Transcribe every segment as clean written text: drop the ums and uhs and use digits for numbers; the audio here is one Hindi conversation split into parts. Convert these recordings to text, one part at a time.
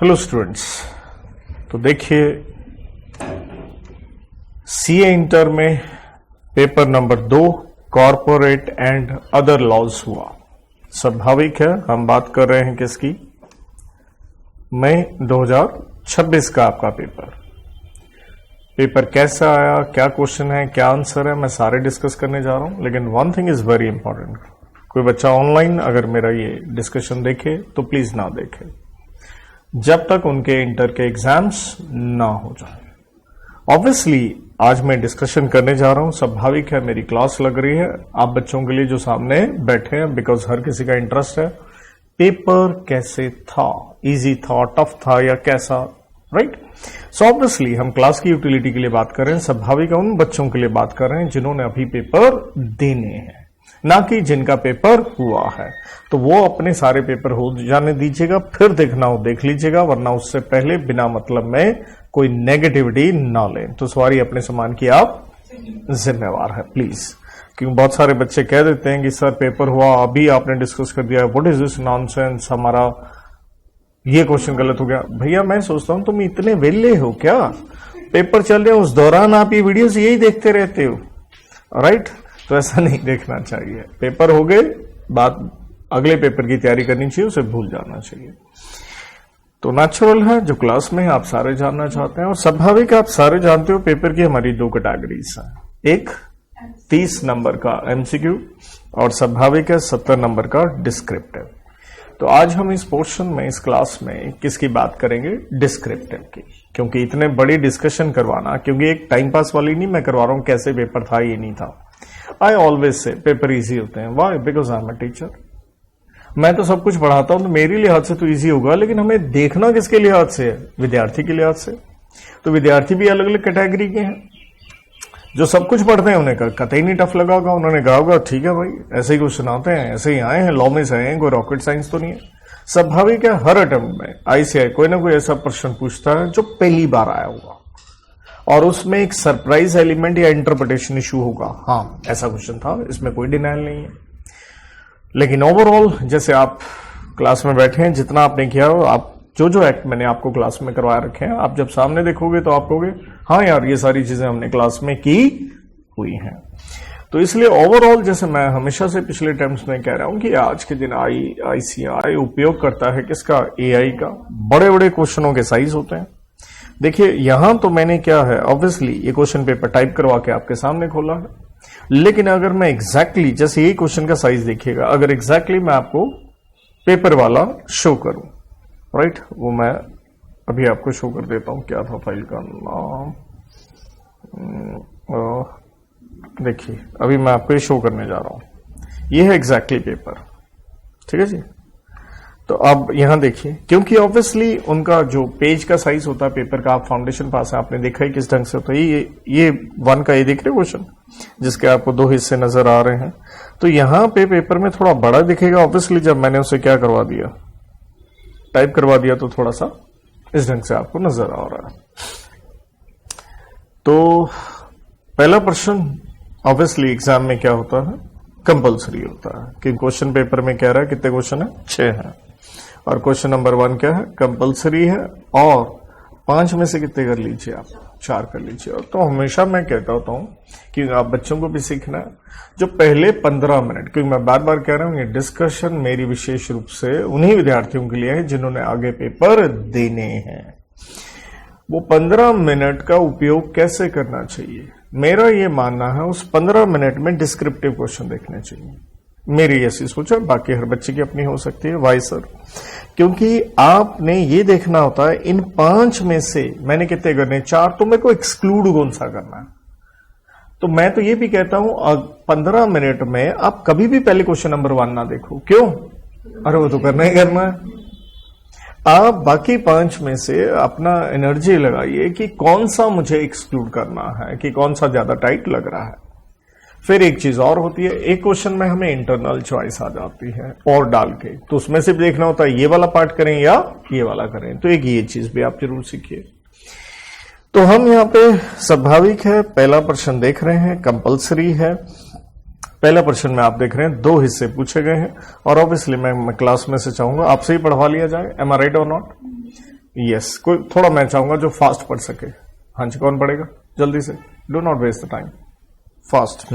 हेलो स्टूडेंट्स, तो देखिए सीए इंटर में paper number 2 corporate and other laws हुआ। स्वाभाविक है हम बात कर रहे हैं किसकी, मई 2026 का आपका पेपर कैसा आया, क्या क्वेश्चन है, क्या आंसर है, मैं सारे डिस्कस करने जा रहा हूं। लेकिन one thing is very important, कोई बच्चा ऑनलाइन अगर मेरा ये डिस्कशन देखे तो प्लीज ना देखे जब तक उनके इंटर के एग्जाम्स ना हो जाए। ऑब्वियसली आज मैं डिस्कशन करने जा रहा हूं, स्वाभाविक है मेरी क्लास लग रही है आप बच्चों के लिए जो सामने बैठे हैं, बिकॉज हर किसी का इंटरेस्ट है पेपर कैसे था, इजी था, टफ था या कैसा, राइट। सो ऑब्वियसली हम क्लास की यूटिलिटी के लिए बात कर रहे हैं, स्वाभाविक है उन बच्चों के लिए बात कर रहे हैं जिन्होंने अभी पेपर देने हैं, ना कि जिनका पेपर हुआ है। तो वो अपने सारे पेपर हो जाने दीजिएगा, फिर देखना हो देख लीजिएगा, वरना उससे पहले बिना मतलब में कोई नेगेटिविटी ना लें। तो सवारी अपने सामान की आप जिम्मेवार है प्लीज, क्योंकि बहुत सारे बच्चे कह देते हैं कि सर पेपर हुआ अभी आपने डिस्कस कर दिया, व्हाट इज दिस नॉनसेंस, हमारा ये क्वेश्चन गलत हो गया। भैया मैं सोचता हूं तुम इतने वेले हो क्या, पेपर चल रहे उस दौरान आप ये वीडियोस यही देखते रहते हो, राइट। तो ऐसा नहीं देखना चाहिए, पेपर हो गए बात अगले पेपर की तैयारी करनी चाहिए, उसे भूल जाना चाहिए। तो नेचुरल है जो क्लास में आप सारे जानना चाहते हैं, और स्वाभाविक आप सारे जानते हो पेपर की हमारी 2 कैटेगरीज हैं, एक 30 नंबर का एमसीक्यू और स्वाभाविक है 70 नंबर का डिस्क्रिप्टिव। तो आज हम इस पोर्शन में, इस क्लास में किसकी बात करेंगे, डिस्क्रिप्टिव की, क्योंकि इतने बड़ी डिस्कशन करवाना, क्योंकि एक टाइम पास वाली नहीं मैं करवा रहा हूं कैसे पेपर था ये नहीं था। आई ऑलवेज से पेपर इजी होते हैं, why, because I am a teacher. मैं तो सब कुछ पढ़ाता हूं तो मेरे लिहाज से तो इजी होगा, लेकिन हमें देखना किसके लिहाज से है, विद्यार्थी के लिहाज से। तो विद्यार्थी भी अलग अलग कैटेगरी के हैं, जो सब कुछ पढ़ते हैं उन्हें कतई नहीं टफ लगा होगा, उन्होंने कहा होगा ठीक है भाई ऐसे ही क्वेश्चन आते हैं, ऐसे ही आए हैं, लॉ में से आए हैं, कोई रॉकेट साइंस तो नहीं है। स्वाभाविक है हर अटेम्प्ट में आईसीआई कोई ना कोई ऐसा प्रश्न पूछता है जो पहली बार आया होगा और उसमें एक सरप्राइज एलिमेंट या इंटरप्रिटेशन इश्यू होगा। हाँ ऐसा क्वेश्चन था, इसमें कोई डिनाइल नहीं है। लेकिन ओवरऑल जैसे आप क्लास में बैठे हैं, जितना आपने किया हो, आप जो एक्ट मैंने आपको क्लास में करवा रखे हैं, आप जब सामने देखोगे तो आप कहोगे हाँ यार ये सारी चीजें हमने क्लास में की हुई हैं। तो इसलिए ओवरऑल जैसे मैं हमेशा से पिछले टाइम्स में कह रहा हूं कि आज के दिन आईसीआई उपयोग करता है किसका, एआई का। बड़े बड़े क्वेश्चनों के साइज होते हैं। देखिए यहां तो मैंने क्या है, ऑब्वियसली ये क्वेश्चन पेपर टाइप करवा के आपके सामने खोला है, लेकिन अगर मैं एग्जैक्टली जैसे यही क्वेश्चन का साइज देखिएगा, अगर एग्जैक्टली मैं आपको पेपर वाला शो करूं, राइट, वो मैं अभी आपको शो कर देता हूं। क्या था फाइल का नाम, देखिए अभी मैं आपको ये शो करने जा रहा हूं, ये है एग्जैक्टली पेपर, ठीक है जी। तो अब यहां देखिए, क्योंकि ऑब्वियसली उनका जो पेज का साइज होता है पेपर का, आप फाउंडेशन पास है, आपने देखा ही किस ढंग से होता है। ये 1 का ये देख रहे क्वेश्चन जिसके आपको 2 हिस्से नजर आ रहे हैं, तो यहां पे पेपर में थोड़ा बड़ा दिखेगा। ऑब्वियसली जब मैंने उसे क्या करवा दिया, टाइप करवा दिया, तो थोड़ा सा इस ढंग से आपको नजर आ रहा है। तो पहला प्रश्न ऑब्वियसली एग्जाम में क्या होता है, कंपल्सरी होता है, कि क्वेश्चन पेपर में कह रहा है कितने क्वेश्चन है, 6 हैं, और क्वेश्चन नंबर 1 क्या है, कंपल्सरी है, और 5 में से कितने कर लीजिए आप, 4 कर लीजिए। और तो हमेशा मैं कहता होता हूं कि आप बच्चों को भी सीखना है, जो पहले 15 मिनट, क्योंकि मैं बार बार कह रहा हूं ये डिस्कशन मेरी विशेष रूप से उन्हीं विद्यार्थियों के लिए है जिन्होंने आगे पेपर देने हैं। वो 15 मिनट का उपयोग कैसे करना चाहिए, मेरा ये मानना है उस 15 मिनट में डिस्क्रिप्टिव क्वेश्चन देखने चाहिए। मेरी ऐसी सोच है, बाकी हर बच्चे की अपनी हो सकती है। वाई सर, क्योंकि आपने ये देखना होता है इन 5 में से मैंने कितने करने, 4, तो मेरे को एक्सक्लूड कौन सा करना है। तो मैं तो ये भी कहता हूं 15 मिनट में आप कभी भी पहले क्वेश्चन नंबर 1 ना देखो, क्यों, अरे वो तो करना ही करना है। आप बाकी 5 में से अपना एनर्जी लगाइए कि कौन सा मुझे एक्सक्लूड करना है, कि कौन सा ज्यादा टाइट लग रहा है। फिर एक चीज और होती है, एक क्वेश्चन में हमें इंटरनल चॉइस आ जाती है और डाल के, तो उसमें से भी देखना होता है ये वाला पार्ट करें या ये वाला करें। तो एक ये चीज भी आप जरूर सीखिए। तो हम यहाँ पे स्वाभाविक है पहला प्रश्न देख रहे हैं, कंपल्सरी है। पहला प्रश्न में आप देख रहे हैं 2 हिस्से पूछे गए हैं, और ऑब्वियसली मैं क्लास में से चाहूंगा आपसे ही पढ़वा लिया जाए। एम आई राइट और नॉट? यस, कोई थोड़ा मैं चाहूंगा जो फास्ट पढ़ सके। हाँ जी, कौन पढ़ेगा जल्दी से? Do not waste the time, fast.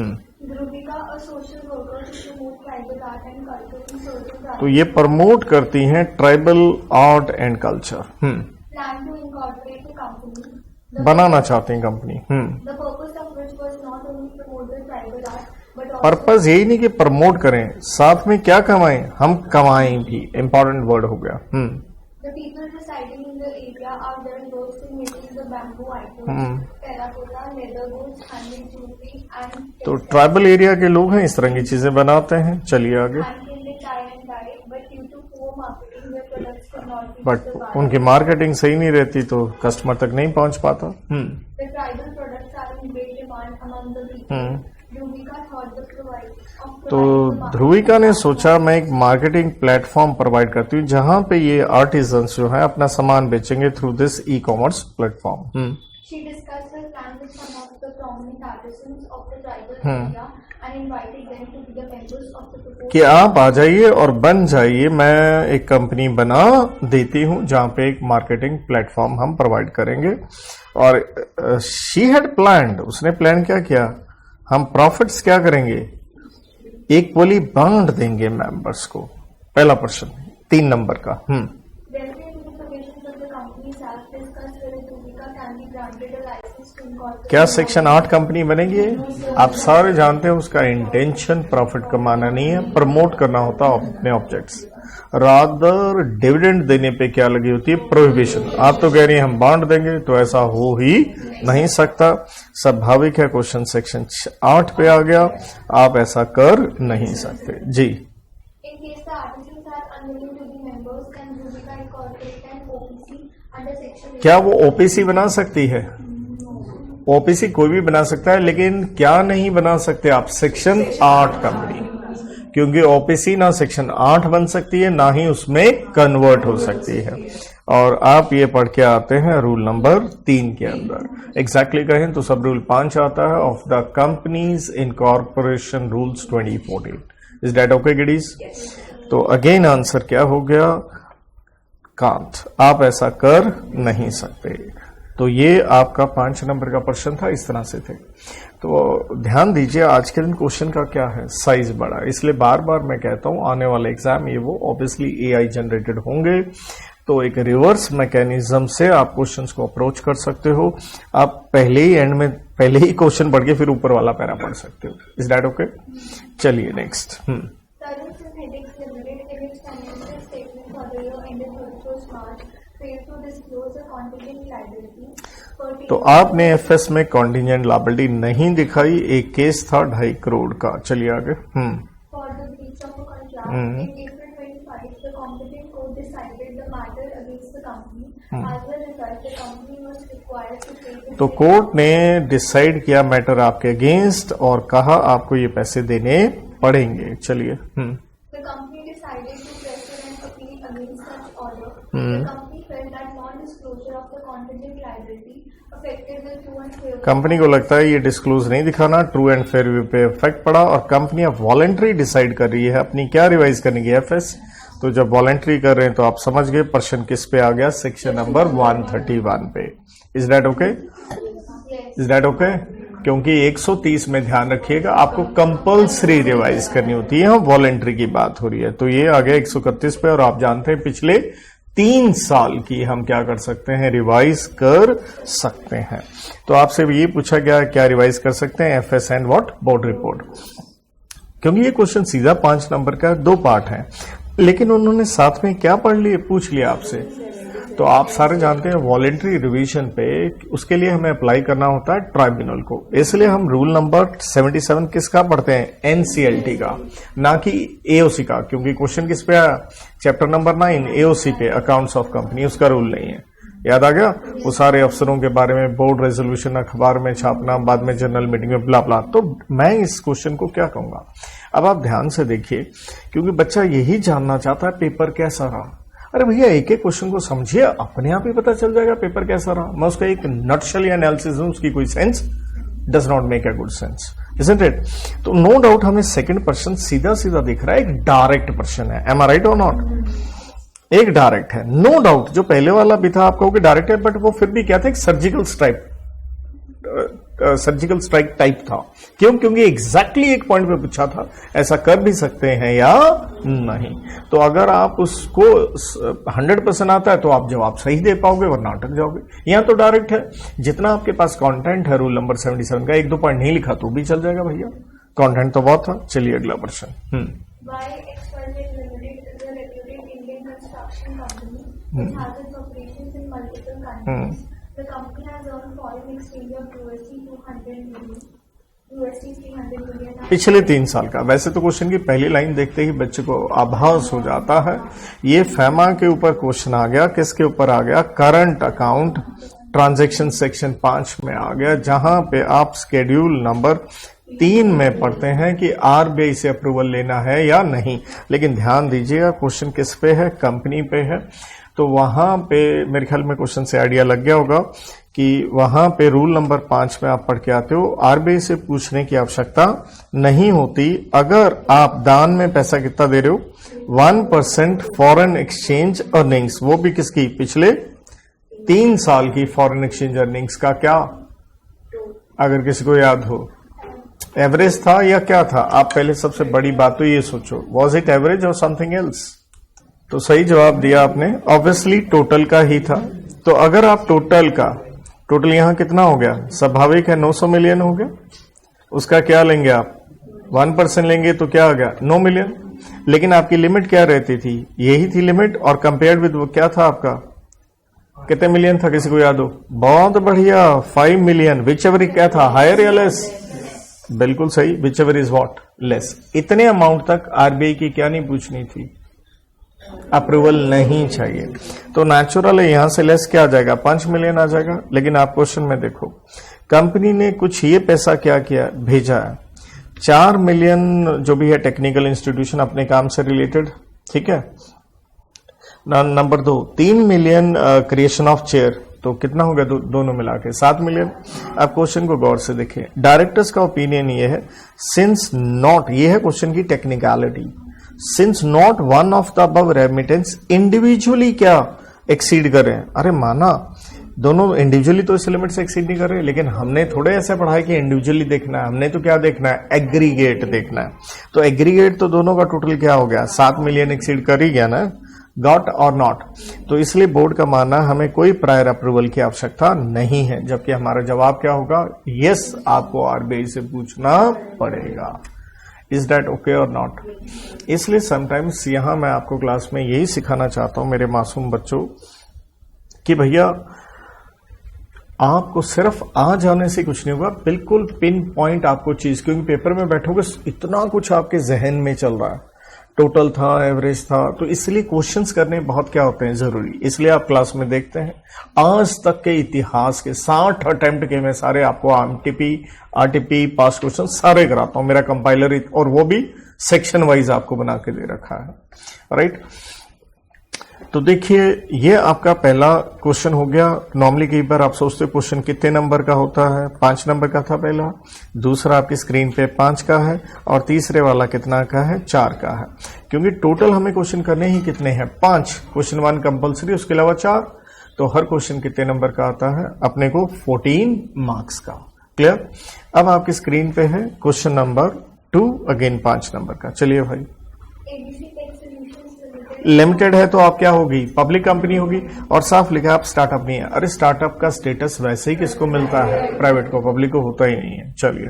तो ये प्रमोट करती हैं ट्राइबल आर्ट एंड कल्चर। बनाना चाहते हैं कंपनी। पर्पस यही नहीं कि प्रमोट करें, साथ में क्या कमाएं, हम कमाएं भी, इंपॉर्टेंट वर्ड हो गया। The people residing in the area are well versed in making the bamboo items, terracotta, leather goods, handmade jewelry and तो ट्राइबल एरिया के लोग हैं, इस तरह की चीजें बनाते हैं। चलिए आगे। बट उनकी मार्केटिंग सही नहीं रहती तो कस्टमर तक नहीं पहुंच पाता। तो ध्रुविका ने सोचा मैं एक मार्केटिंग प्लेटफॉर्म प्रोवाइड करती हूँ जहां पे ये आर्टिजन्स जो है अपना सामान बेचेंगे through this e commerce platform. कि आप आ जाइए और बन जाइए, मैं एक कंपनी बना देती हूं जहां पे एक मार्केटिंग प्लेटफॉर्म हम प्रोवाइड करेंगे। और शी हैड प्लान्ड, उसने प्लान क्या किया, हम प्रॉफिट्स क्या करेंगे, इक्वली बांट देंगे मेंबर्स को। पहला प्रश्न 3 नंबर का। क्या सेक्शन 8 कंपनी बनेगी? आप सारे जानते हैं उसका इंटेंशन प्रॉफिट कमाना नहीं है, प्रमोट करना होता है अपने ऑब्जेक्ट्स। रादर डिविडेंड देने पे क्या लगी होती है, प्रोहिबिशन। आप तो कह रही हैं हम बांट देंगे, तो ऐसा हो ही नहीं सकता। स्वाभाविक है, क्वेश्चन सेक्शन 8 पे आ गया, आप ऐसा कर नहीं सकते जी। क्या वो ओपीसी बना सकती है? ओपीसी कोई भी बना सकता है, लेकिन क्या नहीं बना सकते आप, सेक्शन 8 कंपनी, क्योंकि ओपीसी ना सेक्शन 8 बन सकती है ना ही उसमें कन्वर्ट हो सकती है। और आप ये पढ़ के आते हैं रूल नंबर 3 के अंदर। एग्जैक्टली कहें तो सब रूल 5 आता है of the companies incorporation rules 2014। Is that okay kiddies? तो अगेन आंसर क्या हो गया, कांट, आप ऐसा कर नहीं सकते। तो ये आपका 5 नंबर का प्रश्न था, इस तरह से थे। तो ध्यान दीजिए, आज के दिन क्वेश्चन का क्या है, साइज बड़ा, इसलिए बार बार मैं कहता हूं आने वाले एग्जाम ये वो ऑब्वियसली एआई जनरेटेड होंगे। तो एक रिवर्स मैकेनिज्म से आप क्वेश्चंस को अप्रोच कर सकते हो। आप पहले ही एंड में पहले ही क्वेश्चन पढ़ के फिर ऊपर वाला पैरा पढ़ सकते हो। Is that okay? चलिए नेक्स्ट। तो आपने एफएस में कॉन्टिजेंट लायबिलिटी नहीं दिखाई, एक केस था 2.5 करोड़ का। चलिए आगे। तो कोर्ट ने डिसाइड किया मैटर आपके अगेंस्ट और कहा आपको ये पैसे देने पड़ेंगे। चलिए। कंपनी को लगता है ये डिस्क्लोज नहीं दिखाना, ट्रू एंड फेयर व्यू पे इफेक्ट पड़ा और कंपनी अब वॉलंटरी डिसाइड कर रही है अपनी क्या रिवाइज करने की, एफएस। तो जब वॉलंटरी कर रहे हैं तो आप समझ गए प्रश्न किस पे आ गया, सेक्शन नंबर 131 पे। Is that okay? Is that okay? क्योंकि 130 में ध्यान रखिएगा आपको कंपल्सरी रिवाइज करनी होती है, वॉलंटरी की बात हो रही है। तो ये आ गया 131 पे और आप जानते हैं पिछले 3 साल की हम क्या कर सकते हैं, रिवाइज कर सकते हैं। तो आपसे ये पूछा गया क्या रिवाइज कर सकते हैं, FS and what, board report. क्योंकि ये क्वेश्चन सीधा 5 नंबर का 2 पार्ट है, लेकिन उन्होंने साथ में क्या पढ़ लिए, पूछ लिया आपसे। तो आप सारे जानते हैं वॉलेंट्री रिवीजन पे उसके लिए हमें अप्लाई करना होता है ट्राइब्यूनल को, इसलिए हम रूल नंबर 77 किसका पढ़ते हैं, एनसीएलटी का, ना कि एओसी का। क्योंकि क्वेश्चन किस पे आया, चैप्टर नंबर 9 एओसी पे, अकाउंट्स ऑफ कंपनी, उसका रूल नहीं है। याद आ गया? वो सारे अफसरों के बारे में बोर्ड रेजोल्यूशन अखबार में छापना, बाद में जनरल मीटिंग में ब्ला ब्ला। तो मैं इस क्वेश्चन को क्या कहूंगा, अब आप ध्यान से देखिए, क्योंकि बच्चा यही जानना चाहता है पेपर कैसा रहा। अरे भैया एक एक क्वेश्चन को समझिए, अपने आप ही पता चल जाएगा पेपर कैसा रहा। मैं उसका एक नटशेल या एनालिसिस दूं, उसकी कोई sense does not make a good sense, isn't it? तो नो डाउट हमें सेकंड प्रश्न सीधा सीधा दिख रहा है, एक डायरेक्ट प्रश्न है। एम आई राइट और नॉट? एक डायरेक्ट है, नो डाउट। जो पहले वाला भी था आपका कि डायरेक्ट है, बट वो फिर भी क्या था, एक सर्जिकल स्ट्राइक टाइप था। क्यों? क्योंकि एग्जैक्टली एक पॉइंट पे पूछा था, ऐसा कर भी सकते हैं या नहीं। तो अगर आप उसको 100% आता है तो आप जवाब सही दे पाओगे, वरना अटक जाओगे। यहां तो डायरेक्ट है, जितना आपके पास कंटेंट है रूल नंबर 77 का, 1-2 पॉइंट नहीं लिखा तो भी चल जाएगा भैया, कंटेंट तो बहुत था। चलिए अगला प्रश्न। Why XYZ Limited is a reputed Indian construction company which has its operations in multiple countries. The company has earned foreign exchange of $200 million, $300 million. पिछले 3 साल का। वैसे तो क्वेश्चन की पहली लाइन देखते ही बच्चे को आभास हो जाता है, ये फैमा के ऊपर क्वेश्चन आ गया। किसके ऊपर आ गया? करंट अकाउंट ट्रांजैक्शन सेक्शन 5 में आ गया, जहां पे आप शेड्यूल नंबर 3 में पढ़ते हैं कि आरबीआई से अप्रूवल लेना है या नहीं। लेकिन ध्यान दीजिएगा, क्वेश्चन किस पे है? कंपनी पे है। तो वहां पे मेरे ख्याल में क्वेश्चन से आइडिया लग गया होगा कि वहां पे रूल नंबर 5 में आप पढ़ के आते हो, आरबीआई से पूछने की आवश्यकता नहीं होती अगर आप दान में पैसा कितना दे रहे हो, 1% फॉरेन एक्सचेंज अर्निंग्स, वो भी किसकी? पिछले 3 साल की फॉरेन एक्सचेंज अर्निंग्स का क्या, अगर किसी को याद हो, एवरेज था या क्या था? आप पहले सबसे बड़ी बात तो ये सोचो, वॉज इट एवरेज और समथिंग एल्स? तो सही जवाब दिया आपने, ऑब्वियसली टोटल का ही था। तो अगर आप टोटल यहां कितना हो गया? स्वाभाविक है 900 मिलियन हो गया। उसका क्या लेंगे आप? 1% लेंगे तो क्या आ गया? 9 मिलियन। लेकिन आपकी लिमिट क्या रहती थी? यही थी लिमिट। और कंपेयर्ड विद क्या था आपका? कितने मिलियन था? किसी को याद हो? बहुत बढ़िया, 5 मिलियन। विच एवर क्या था, हायर या लेस? बिल्कुल सही, which ever is what, less. इतने अमाउंट तक आरबीआई की क्या नहीं पूछनी थी? अप्रूवल नहीं चाहिए। तो नेचुरल है, यहां से लेस क्या आ जाएगा? 5 मिलियन आ जाएगा। लेकिन आप क्वेश्चन में देखो, कंपनी ने कुछ ये पैसा क्या किया, भेजा है 4 मिलियन, जो भी है टेक्निकल इंस्टीट्यूशन अपने काम से रिलेटेड, ठीक है। Number 2, 3 million creation of chair, तो कितना हो गया दोनों मिला के? 7 मिलियन। अब क्वेश्चन को गौर से देखें, डायरेक्टर्स का ओपिनियन ये है, सिंस नॉट, ये है क्वेश्चन की technicality, since not one of the above remittance individually क्या एक्सीड कर रहे हैं। अरे माना दोनों इंडिविजुअली तो इस लिमिट से एक्सीड नहीं कर रहे, लेकिन हमने थोड़े ऐसे पढ़ा है कि इंडिविजुअली देखना है, हमने तो क्या देखना है? एग्रीगेट देखना है। तो एग्रीगेट तो दोनों का टोटल क्या हो गया? 7 मिलियन एक्सीड कर ही गया ना, गॉट और नॉट। तो इसलिए बोर्ड का मानना हमें कोई प्रायर अप्रूवल की आवश्यकता नहीं है, जबकि हमारा जवाब क्या होगा? यस, आपको आरबीआई से पूछना पड़ेगा। इज दैट ओके और नॉट? इसलिए समटाइम्स यहां मैं आपको क्लास में यही सिखाना चाहता हूं मेरे मासूम बच्चों कि भैया आपको सिर्फ आ जाने से कुछ नहीं होगा, बिल्कुल पिन पॉइंट आपको चीज, क्योंकि पेपर में बैठोगे इतना कुछ आपके जहन में चल रहा है, टोटल था, एवरेज था, तो इसलिए क्वेश्चंस करने बहुत क्या होते हैं जरूरी। इसलिए आप क्लास में देखते हैं आज तक के इतिहास के 60 अटेम्प्ट के मैं सारे आपको आरटीपी पास क्वेश्चन सारे कराता हूं, मेरा कंपाइलर, और वो भी सेक्शन वाइज आपको बना के दे रखा है, राइट। तो देखिए ये आपका पहला क्वेश्चन हो गया। नॉर्मली कई बार आप सोचते हो क्वेश्चन कितने नंबर का होता है, 5 नंबर का था पहला, दूसरा आपकी स्क्रीन पे 5 का है, और तीसरे वाला कितना का है? 4 का है। क्योंकि टोटल हमें क्वेश्चन करने ही कितने हैं? 5। क्वेश्चन 1 कंपल्सरी, उसके अलावा 4, तो हर क्वेश्चन कितने नंबर का आता है? अपने को 14 मार्क्स का। क्लियर? अब आपकी स्क्रीन पे है क्वेश्चन नंबर 2, अगेन 5 नंबर का। चलिए भाई, लिमिटेड है तो आप क्या होगी? पब्लिक कंपनी होगी, और साफ लिखा आप स्टार्टअप नहीं है। अरे स्टार्टअप का स्टेटस वैसे ही किसको मिलता है? प्राइवेट को, पब्लिक को होता ही नहीं है। चलिए,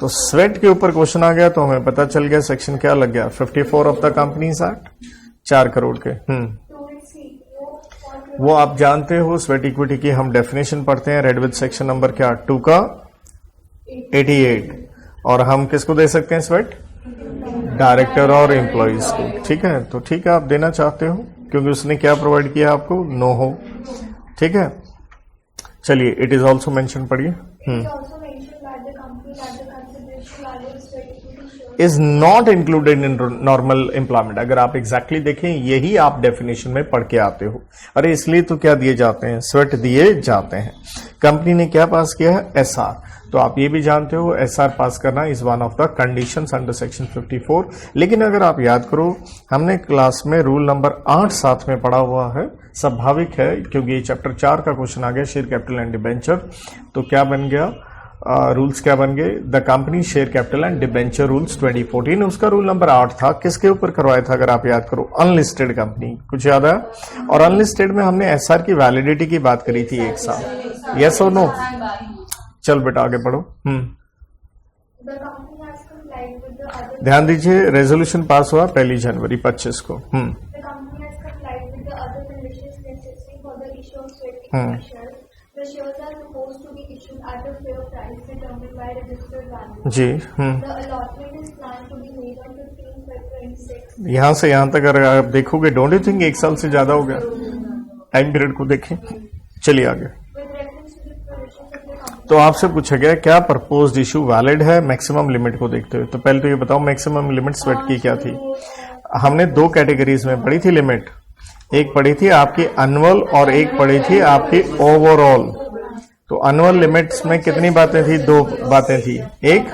तो स्वेट के ऊपर क्वेश्चन आ गया, तो हमें पता चल गया सेक्शन क्या लग गया, 54 of the companies act, 4 crore के। वो आप जानते हो, स्वेट इक्विटी की हम डेफिनेशन पढ़ते हैं, रेड विद सेक्शन नंबर क्या, 2 का 88, और हम किसको दे सकते हैं स्वेट? डायरेक्टर और एम्प्लॉइज को। ठीक है, तो ठीक है, आप देना चाहते हो क्योंकि उसने क्या प्रोवाइड किया आपको? नो हो। ठीक है, चलिए, इट इज ऑल्सो मेंशन, पढ़िए। Is not included in normal employment. अगर आप एग्जैक्टली देखें, यही आप डेफिनेशन में पढ़ के आते हो। अरे इसलिए तो क्या दिए जाते हैं? स्वेट दिए जाते हैं। कंपनी ने क्या पास किया है? एसआर। तो आप ये भी जानते हो एसआर पास करना is one of the conditions under section 54। लेकिन अगर आप याद करो, हमने क्लास में रूल नंबर 8 साथ में पढ़ा हुआ है, स्वाभाविक है क्योंकि ये चैप्टर 4 का क्वेश्चन आ गया, शेयर कैपिटल एंड डिबेंचर। तो क्या बन गया, रूल्स क्या बन गए, the company share capital and debenture rules 2014। उसका रूल नंबर 8 था, किसके ऊपर करवाया था अगर आप याद करो, अनलिस्टेड कंपनी, कुछ याद है? और अनलिस्टेड में हमने एसआर की वैलिडिटी की बात करी थी 1 साल, यस और नो? चल बेटा आगे पढ़ो। ध्यान दीजिए, रेजोल्यूशन पास हुआ 1 जनवरी 25 को। जी यहां से यहां तक अगर आप देखोगे, डोंट यू थिंक 1 साल से ज्यादा हो गया? टाइम पीरियड को देखें, चलिए आगे। तो आपसे पूछा गया क्या प्रपोज्ड इशू वैलिड है मैक्सिमम लिमिट को देखते हुए? तो पहले तो ये बताओ मैक्सिमम लिमिट स्वेट की क्या थी? हमने 2 कैटेगरीज में पढ़ी थी लिमिट, एक पढ़ी थी आपकी एनुअल और एक पढ़ी थी आपकी ओवरऑल। तो एनुअल लिमिट्स में कितनी बातें थी? 2 बातें थी। एक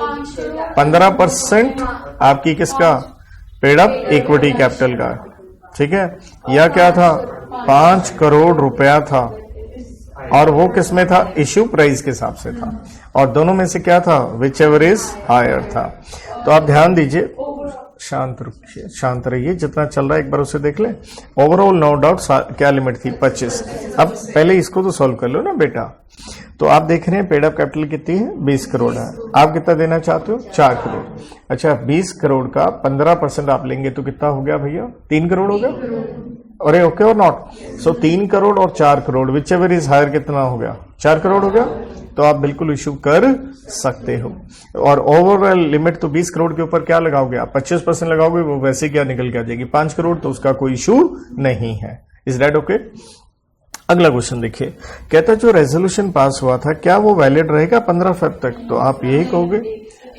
15% आपकी किसका, पेड अप इक्विटी कैपिटल का, ठीक है, या क्या था 5 करोड़ रुपया था, और वो किस में था, इश्यू प्राइस के हिसाब से था, और दोनों में से क्या था, विच एवर इज हायर था। तो आप ध्यान दीजिए, शांत रहिए, जितना चल रहा है एक बार उसे देख लें। ओवरऑल नो डाउट क्या लिमिट थी, 25। अब पहले इसको तो सॉल्व कर लो ना बेटा। तो आप देख रहे हैं पेड अप कैपिटल कितनी है, 20 करोड़ है। आप कितना देना चाहते हो, 4 करोड़। अच्छा, 20 करोड़ का 15% आप लेंगे तो कितना हो गया भैया, 3 करोड़ हो गया। अरे ओके और नॉट? सो 3 करोड़ और 4 crore, whichever is higher, कितना हो गया, 4 करोड़ हो गया। तो आप बिल्कुल इशू कर सकते हो। और ओवरऑल लिमिट तो 20 करोड़ के ऊपर क्या लगाओगे आप, 25% लगाओगे, वो वैसे क्या निकल के आ जाएगी 5 करोड़, तो उसका कोई इशू नहीं है। Is that okay? अगला क्वेश्चन देखिए, कहता जो रेजोल्यूशन पास हुआ था क्या वो वैलिड रहेगा 15 फरवरी तक? तो आप यही कहोगे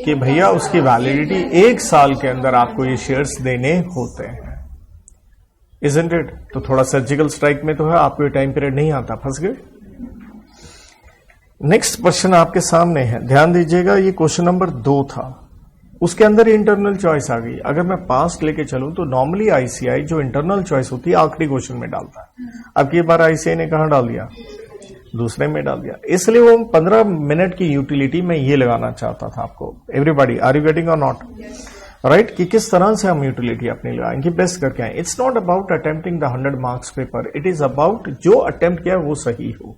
कि भैया उसकी वैलिडिटी 1 साल के अंदर आपको ये शेयर्स देने होते हैं, इजंट इट? तो थोड़ा सर्जिकल स्ट्राइक में तो है, आपको ये टाइम पीरियड नहीं आता, फंस गए। नेक्स्ट क्वेश्चन आपके सामने है, ध्यान दीजिएगा, ये क्वेश्चन नंबर 2 था, उसके अंदर इंटरनल चॉइस आ गई। अगर मैं पास्ट लेके चलूं तो नॉर्मली आईसीआई जो इंटरनल चॉइस होती है आखिरी क्वेश्चन में डालता है। अब की बार आईसीआई ने कहां डाल दिया, दूसरे में डाल दिया, इसलिए वो 15 मिनट की यूटिलिटी में ये लगाना चाहता था आपको। एवरीबॉडी आर यू गेटिंग और नॉट, राइट? कि किस तरह से हम यूटिलिटी अपनी लगाएंगे, बेस्ट करके आए। It's not about attempting the 100 marks paper, it is about जो अटेम्प्ट किया वो सही हो।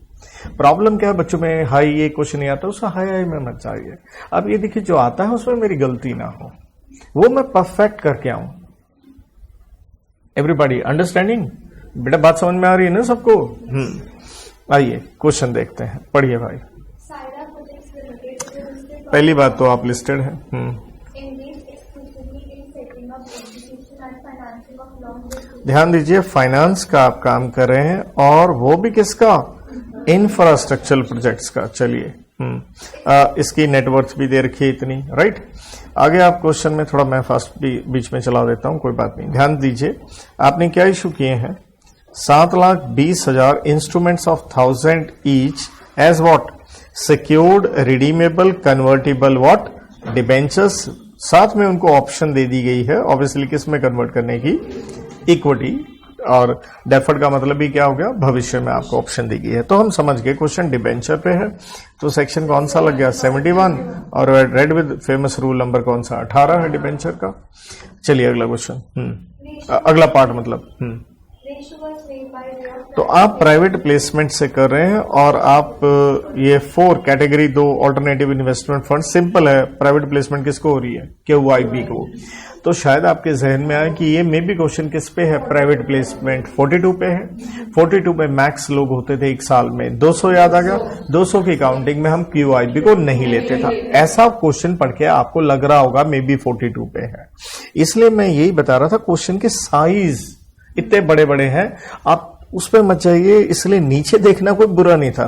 प्रॉब्लम क्या है बच्चों में, हाई ये क्वेश्चन नहीं आता, उसका हाई में मत जाइए। अब ये देखिए जो आता है उसमें मेरी गलती ना हो, वो मैं परफेक्ट करके आऊं। Everybody understanding? बेटा बात समझ में आ रही है ना सबको? आइए क्वेश्चन देखते हैं, पढ़िए भाई। पहली बात तो आप लिस्टेड हैं। ध्यान दीजिए, फाइनेंस का आप काम कर रहे हैं, और वो भी किसका, इंफ्रास्ट्रक्चरल प्रोजेक्ट्स का। चलिए इसकी नेटवर्थ भी दे रखी है इतनी, राइट? आगे आप क्वेश्चन में थोड़ा मैं फास्ट बीच में चला देता हूं, कोई बात नहीं। ध्यान दीजिए, आपने क्या इशू किए हैं, 7,20,000 instruments of 1000 each as what, secured redeemable convertible what, debentures. साथ में उनको ऑप्शन दे दी गई है ऑब्वियसली किस में कन्वर्ट करने की, इक्विटी, और डेफर्ड का मतलब भी क्या हो गया, भविष्य में आपको ऑप्शन दी गई है। तो हम समझ गए क्वेश्चन डिबेंचर पे है, तो सेक्शन कौन सा लग गया, 71, और read with famous rule number कौन सा, 18 है डिबेंचर का। चलिए अगला क्वेश्चन, अगला पार्ट मतलब तो आप प्राइवेट प्लेसमेंट से कर रहे हैं, और आप ये 4 category 2 alternative investment fund, simple है, प्राइवेट प्लेसमेंट किसको हो रही है, QIB को। तो शायद आपके जहन में आए कि ये मे बी क्वेश्चन किस पे है, प्राइवेट प्लेसमेंट 42 पे है। 42 पे मैक्स लोग होते थे एक साल में, 200 याद आ गया, 200 की काउंटिंग में हम QIB को नहीं लेते था। ऐसा क्वेश्चन पढ़ के आपको लग रहा होगा मे बी 42 पे है, इसलिए मैं यही बता रहा था क्वेश्चन के साइज इतने बड़े बड़े हैं, आप उस पर मत जाइए, इसलिए नीचे देखना कोई बुरा नहीं था।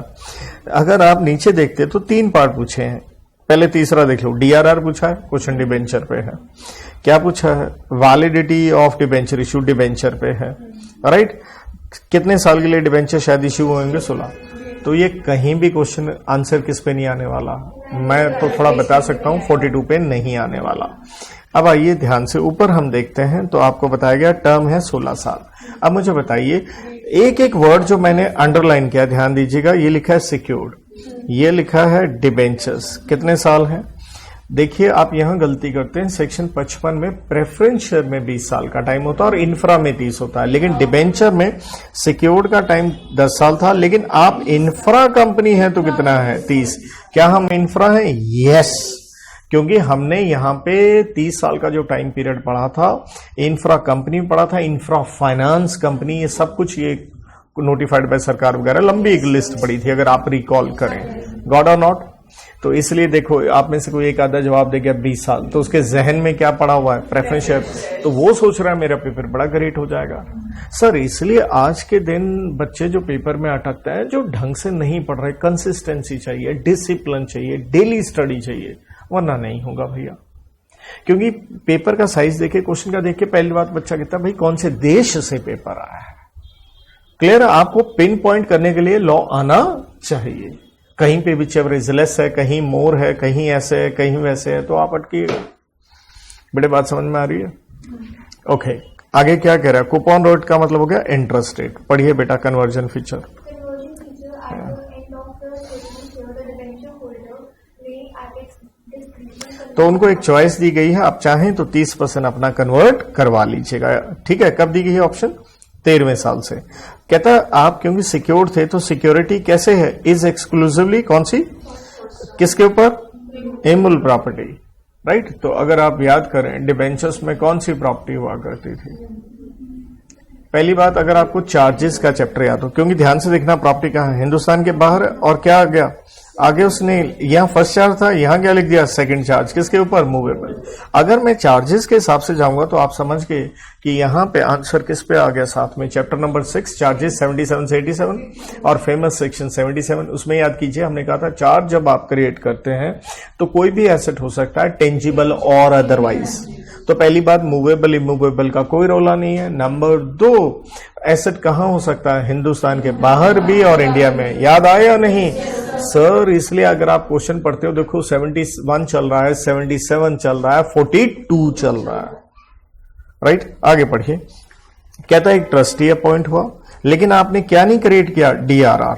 अगर आप नीचे देखते तो 3 पार्ट पूछे हैं, पहले तीसरा देख लो, DRR पूछा है, क्वेश्चन डिबेंचर पे है। क्या पूछा है, validity of debenture issue debenture पे है, राइट? कितने साल के लिए डिबेंचर शायद इश्यू होंगे, 16। तो ये कहीं भी क्वेश्चन आंसर किस पे नहीं आने वाला, मैं तो थोड़ा बता सकता हूं 42 पे नहीं आने वाला। अब आइए ध्यान से ऊपर हम देखते हैं, तो आपको बताया गया टर्म है 16 साल। अब मुझे बताइए एक एक वर्ड जो मैंने अंडरलाइन किया, ध्यान दीजिएगा, ये लिखा है सिक्योर्ड, ये लिखा है डिबेंचर्स, कितने साल है? देखिए आप यहां गलती करते हैं, सेक्शन 55 में प्रेफरेंस शेयर में 20 साल का टाइम होता है और इंफ्रा में 30 होता है, लेकिन डिबेंचर में सिक्योर्ड का टाइम 10 साल था, लेकिन आप इंफ्रा कंपनी है तो कितना है? 30। क्या हम इंफ्रा हैं? यस, क्योंकि हमने यहां पे 30 साल का जो टाइम पीरियड पढ़ा था, इंफ्रा कंपनी में पढ़ा था, इंफ्रा फाइनेंस कंपनी, ये सब कुछ ये नोटिफाइड बाय सरकार वगैरह, लंबी एक लिस्ट पड़ी थी अगर आप रिकॉल करें, गॉड और नॉट। तो इसलिए देखो आप में से कोई एक आधा जवाब दे गया 20 साल, तो उसके जहन में क्या पड़ा हुआ है? प्रेफरेंस शेयर, तो वो सोच रहा है मेरा पेपर बड़ा ग्रेट हो जाएगा। सर इसलिए आज के दिन बच्चे जो पेपर में अटकते हैं, जो ढंग से नहीं पढ़ रहे, कंसिस्टेंसी चाहिए, डिसिप्लिन चाहिए, डेली स्टडी चाहिए, वरना नहीं होगा भैया। क्योंकि पेपर का साइज देखे, क्वेश्चन का देख के पहली बात बच्चा कहता है भाई कौन से देश से पेपर आया है। क्लियर है? आपको पिन पॉइंट करने के लिए लॉ आना चाहिए, कहीं पे भी एवरेज लेस है, कहीं मोर है, कहीं ऐसे है, कहीं वैसे है, तो आप अटकिएगा। बड़े बात समझ में आ रही है? ओके, आगे क्या कह रहा है? कूपन रेट का मतलब हो गया इंटरेस्ट रेट। पढ़िए बेटा कन्वर्जन फीचर। तो उनको एक चॉइस दी गई है, आप चाहें तो 30% अपना कन्वर्ट करवा लीजिएगा। ठीक है, कब दी गई है ऑप्शन? 13वें साल से। कहता है आप क्योंकि सिक्योर्ड थे तो सिक्योरिटी कैसे है? इज एक्सक्लूसिवली कौन सी, किसके ऊपर? इमूल प्रॉपर्टी, राइट। तो अगर आप याद करें डिबेंचर्स में कौन सी प्रॉपर्टी हुआ करती थी? पहली बात, अगर आपको चार्जेस का चैप्टर याद हो, क्योंकि ध्यान से देखना प्रॉपर्टी कहां है, हिंदुस्तान के बाहर, और क्या आ गया आगे, उसने यहां फर्स्ट चार्ज था, यहां क्या लिख दिया? सेकंड चार्ज, किसके ऊपर? मूवेबल। अगर मैं चार्जेस के हिसाब से जाऊंगा तो आप समझ गए कि यहां पे आंसर किस पे आ गया साथ में, चैप्टर नंबर 6 चार्जेस 77 से 87 और फेमस सेक्शन 77। उसमें याद कीजिए हमने कहा था चार्ज जब आप क्रिएट करते हैं तो कोई भी एसेट हो सकता है, टेंजिबल और अदरवाइज। तो पहली बात, मूवेबल इमूवेबल का कोई रौला नहीं है। नंबर 2, एसेट कहां हो सकता है? हिंदुस्तान के बाहर भी और इंडिया में। याद आया नहीं सर? इसलिए अगर आप क्वेश्चन पढ़ते हो, देखो 71 चल रहा है, 77 चल रहा है, 42 चल रहा है, राइट। आगे पढ़िए। कहता है एक ट्रस्टी अपॉइंट हुआ, लेकिन आपने क्या नहीं क्रिएट किया? DRR,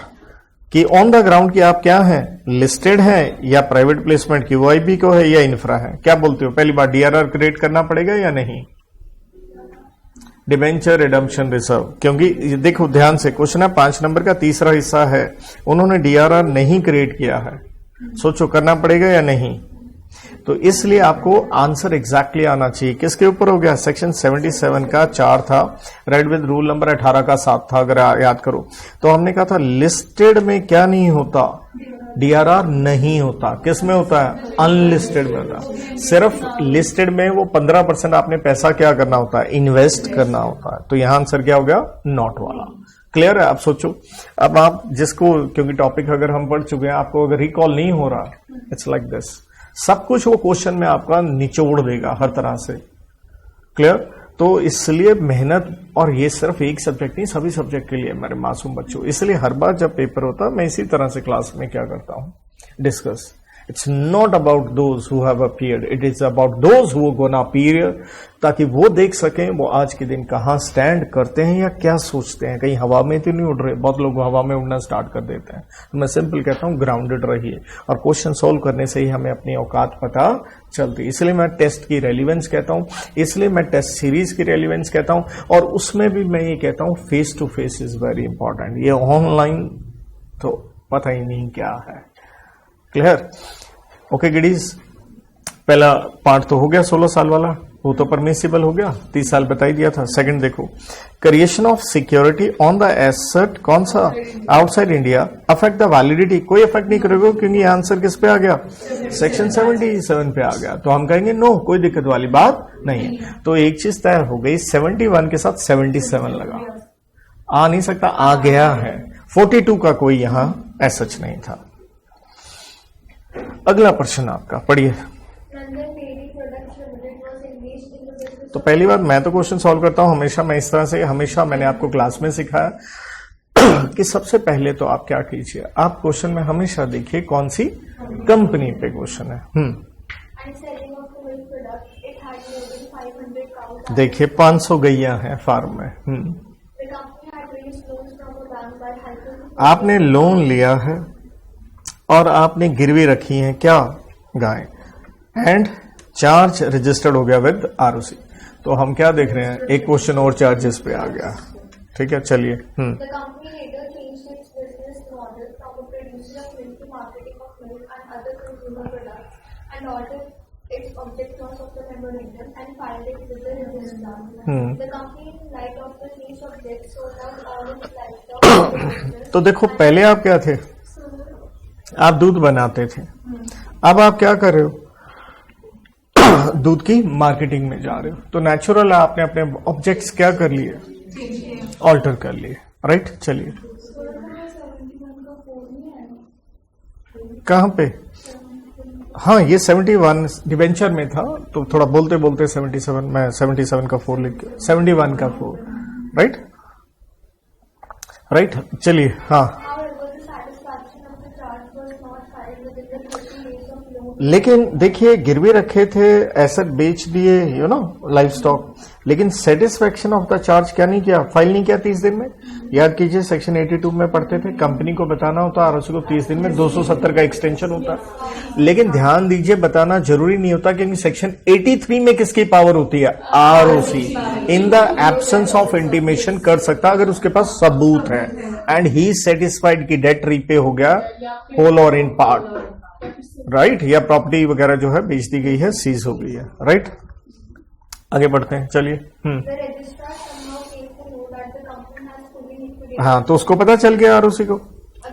कि ऑन द ग्राउंड की आप क्या हैं? लिस्टेड हैं या प्राइवेट प्लेसमेंट की OIB को है या इंफ्रा है? क्या बोलते हो? पहली बार DRR क्रिएट करना पड़ेगा या नहीं? डिबेंचर रिडम्पशन रिजर्व, क्योंकि देखो ध्यान से क्वेश्चन है 5 नंबर का तीसरा हिस्सा है, उन्होंने DRR नहीं क्रिएट किया है, सोचो करना पड़ेगा या नहीं? तो इसलिए आपको आंसर एग्जैक्टली आना चाहिए। किसके ऊपर हो गया? सेक्शन 77 का 4 था, रेड विद रूल नंबर 18 का 7 था, अगर याद करो। तो हमने कहा था लिस्टेड में क्या नहीं होता? DRR नहीं होता। किस में होता है? अनलिस्टेड में होता है। सिर्फ लिस्टेड में वो 15% आपने पैसा क्या करना होता है? इन्वेस्ट करना होता है। तो यहां आंसर क्या हो गया? नॉट वाला। क्लियर है? आप सोचो, अब आप जिसको, क्योंकि टॉपिक अगर हम पढ़ चुके हैं, आपको अगर रिकॉल नहीं हो रहा, इट्स लाइक दिस, सब कुछ वो क्वेश्चन में आपका निचोड़ देगा हर तरह से। क्लियर? तो इसलिए मेहनत, और ये सिर्फ एक सब्जेक्ट नहीं, सभी सब्जेक्ट के लिए मेरे मासूम बच्चों। इसलिए हर बार जब पेपर होता है मैं इसी तरह से क्लास में क्या करता हूं? Discuss. It's not about those who have appeared, it is about those who gonna appear, ताकि वो देख सकें वो आज के दिन कहां स्टैंड करते हैं या क्या सोचते हैं। कहीं हवा में तो नहीं उड़ रहे, बहुत लोग हवा में उड़ना स्टार्ट कर देते हैं। तो मैं सिंपल कहता हूं ग्राउंडेड रहिए, और क्वेश्चन सोल्व करने से ही हमें अपनी औकात पता चलती। इसलिए मैं टेस्ट की रेलिवेंस कहता हूं, इसलिए मैं टेस्ट सीरीज की रेलिवेंस कहता हूं, और उसमें भी मैं ये कहता हूं face to face is very important. ये ऑनलाइन तो पता ही नहीं क्या है। क्लियर? ओके किडीज, पहला पार्ट तो हो गया 16 साल वाला, वो तो परमिसिबल हो गया, 30 साल बता ही दिया था। सेकंड देखो, creation of security on the asset, कौन सा? Outside India, affect the validity, कोई इफेक्ट नहीं करेगा, क्योंकि आंसर किस पे आ गया? सेक्शन 77 पे आ गया। तो हम कहेंगे नो, कोई दिक्कत वाली बात नहीं है। तो एक चीज तय हो गई, 71 के साथ 77 लगा, आ नहीं सकता, आ गया है। 42 का कोई यहां एसच नहीं था। अगला प्रश्न आपका, पढ़िए। तो पहली बात, मैं तो क्वेश्चन सॉल्व करता हूं हमेशा, मैं इस तरह से, हमेशा मैंने आपको क्लास में सिखाया कि सबसे पहले तो आप क्या कीजिए, आप क्वेश्चन में हमेशा देखिए कौन सी कंपनी पे क्वेश्चन है। And selling of the milk product, it had more than 500 cows. देखिए 500 गैया हैं फार्म में। The company had raised loans from a bank by helping आपने लोन लिया है और आपने गिरवी रखी है क्या, गाय, एंड चार्ज रजिस्टर्ड हो गया विद आरओसी। तो हम क्या देख रहे हैं, एक क्वेश्चन और चार्जेस पे आ गया। ठीक है, चलिए। The company later changed its business model from a producer of milk to marketing of milk and other consumer products and ordered its object loss of the memorandum and filed it with the registrar. The company, in light of the case of death, sold out all its livestock to the registrar. तो देखो पहले आप क्या थे, आप दूध बनाते थे, अब आप क्या कर रहे हो, दूध की मार्केटिंग में जा रहे हो। तो नेचुरल है आपने अपने ऑब्जेक्ट्स क्या कर लिए, ऑल्टर कर लिए, राइट। चलिए कहां पे, हाँ ये 71 डिवेंचर में था, तो थोड़ा बोलते बोलते 77, मैं 77 का 4 लिख के 71 का 4, राइट राइट। चलिए हाँ, However, the satisfaction of the charge was not filed within the 30 days of loan. लेकिन देखिए गिरवी रखे थे, एसेट बेच दिए, यू नो लाइफ स्टॉक, लेकिन सेटिस्फेक्शन ऑफ द चार्ज क्या नहीं किया, फाइल नहीं किया 30 दिन में। याद कीजिए सेक्शन 82 में पढ़ते थे, कंपनी को बताना होता आरओसी को 30 दिन में, 270 का एक्सटेंशन होता है। लेकिन ध्यान दीजिए बताना जरूरी नहीं होता, क्योंकि सेक्शन 83 में किसकी पावर होती है, ROC in the absence of intimation कर सकता अगर उसके पास सबूत है, एंड ही सेटिस्फाइड की डेट रीपे हो गया होल और इन पार्ट, राइट, या प्रॉपर्टी वगैरह जो है बेच दी गई है, सीज हो गई है, राइट। आगे बढ़ते हैं, चलिए। The registrar somehow came to know that the company has fully liquidated हाँ, तो उसको पता चल गया आरओसी को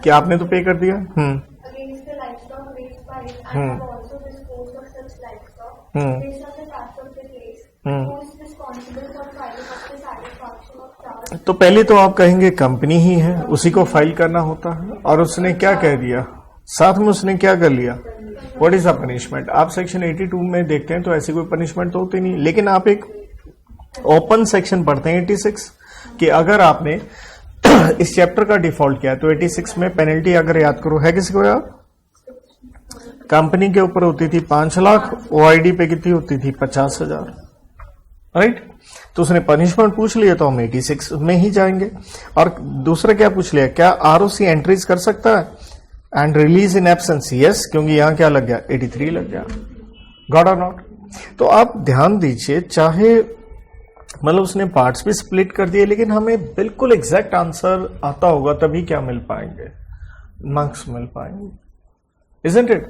कि आपने तो पे कर दिया। against the livestock raised by it and have also disposed of such livestock. Based on the facts of the case, who is responsible for filing of the satisfaction of charge? तो पहले तो आप कहेंगे कंपनी ही है, उसी को फाइल करना होता है, और उसने क्या कह दिया, साथ में उसने क्या कर लिया, व्हाट इज द पनिशमेंट। आप सेक्शन 82 में देखते हैं तो ऐसी कोई पनिशमेंट तो होती नहीं, लेकिन आप एक ओपन सेक्शन पढ़ते हैं 86 कि अगर आपने इस चैप्टर का डिफॉल्ट किया तो 86 में पेनल्टी अगर याद करो है किसी को याद, कंपनी के ऊपर होती थी 5 लाख, ओआईडी पे कितनी होती थी 50,000, राइट। तो उसने पनिशमेंट पूछ लिया तो हम 86 में ही जाएंगे। और दूसरा क्या पूछ लिया, क्या आरओसी एंट्रीज कर सकता है and release in absence, yes, क्योंकि यहां क्या लग गया 83 लग गया, गॉट और नॉट। तो आप ध्यान दीजिए, चाहे मतलब उसने पार्ट्स भी स्प्लिट कर दिए, लेकिन हमें बिल्कुल एग्जैक्ट आंसर आता होगा तभी क्या मिल पाएंगे, मार्क्स मिल पाएंगे, इजंट इट।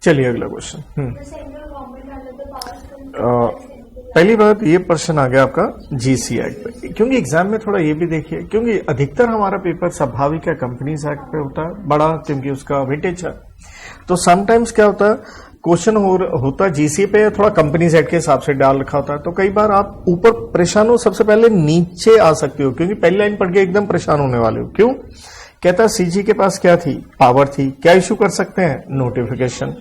चलिए अगला question. The central government under the powers पहली बात ये प्रश्न आ गया आपका जीसी एक्ट पे, क्योंकि एग्जाम में थोड़ा ये भी देखिए, क्योंकि अधिकतर हमारा पेपर स्वाभाविक है कंपनीज एक्ट पे होता है बड़ा, क्योंकि उसका वेटेज है। तो समटाइम्स क्या होता है, क्वेश्चन होता है जीसी पे, थोड़ा कंपनीज एक्ट के हिसाब से डाल रखा होता है, तो कई बार आप ऊपर परेशान हो, सबसे पहले नीचे आ सकते हो, क्योंकि पहली लाइन पढ़ के एकदम परेशान होने वाले हो। क्यों, कहता है सीजी के पास क्या थी, पावर थी, क्या इशू कर सकते हैं, नोटिफिकेशन,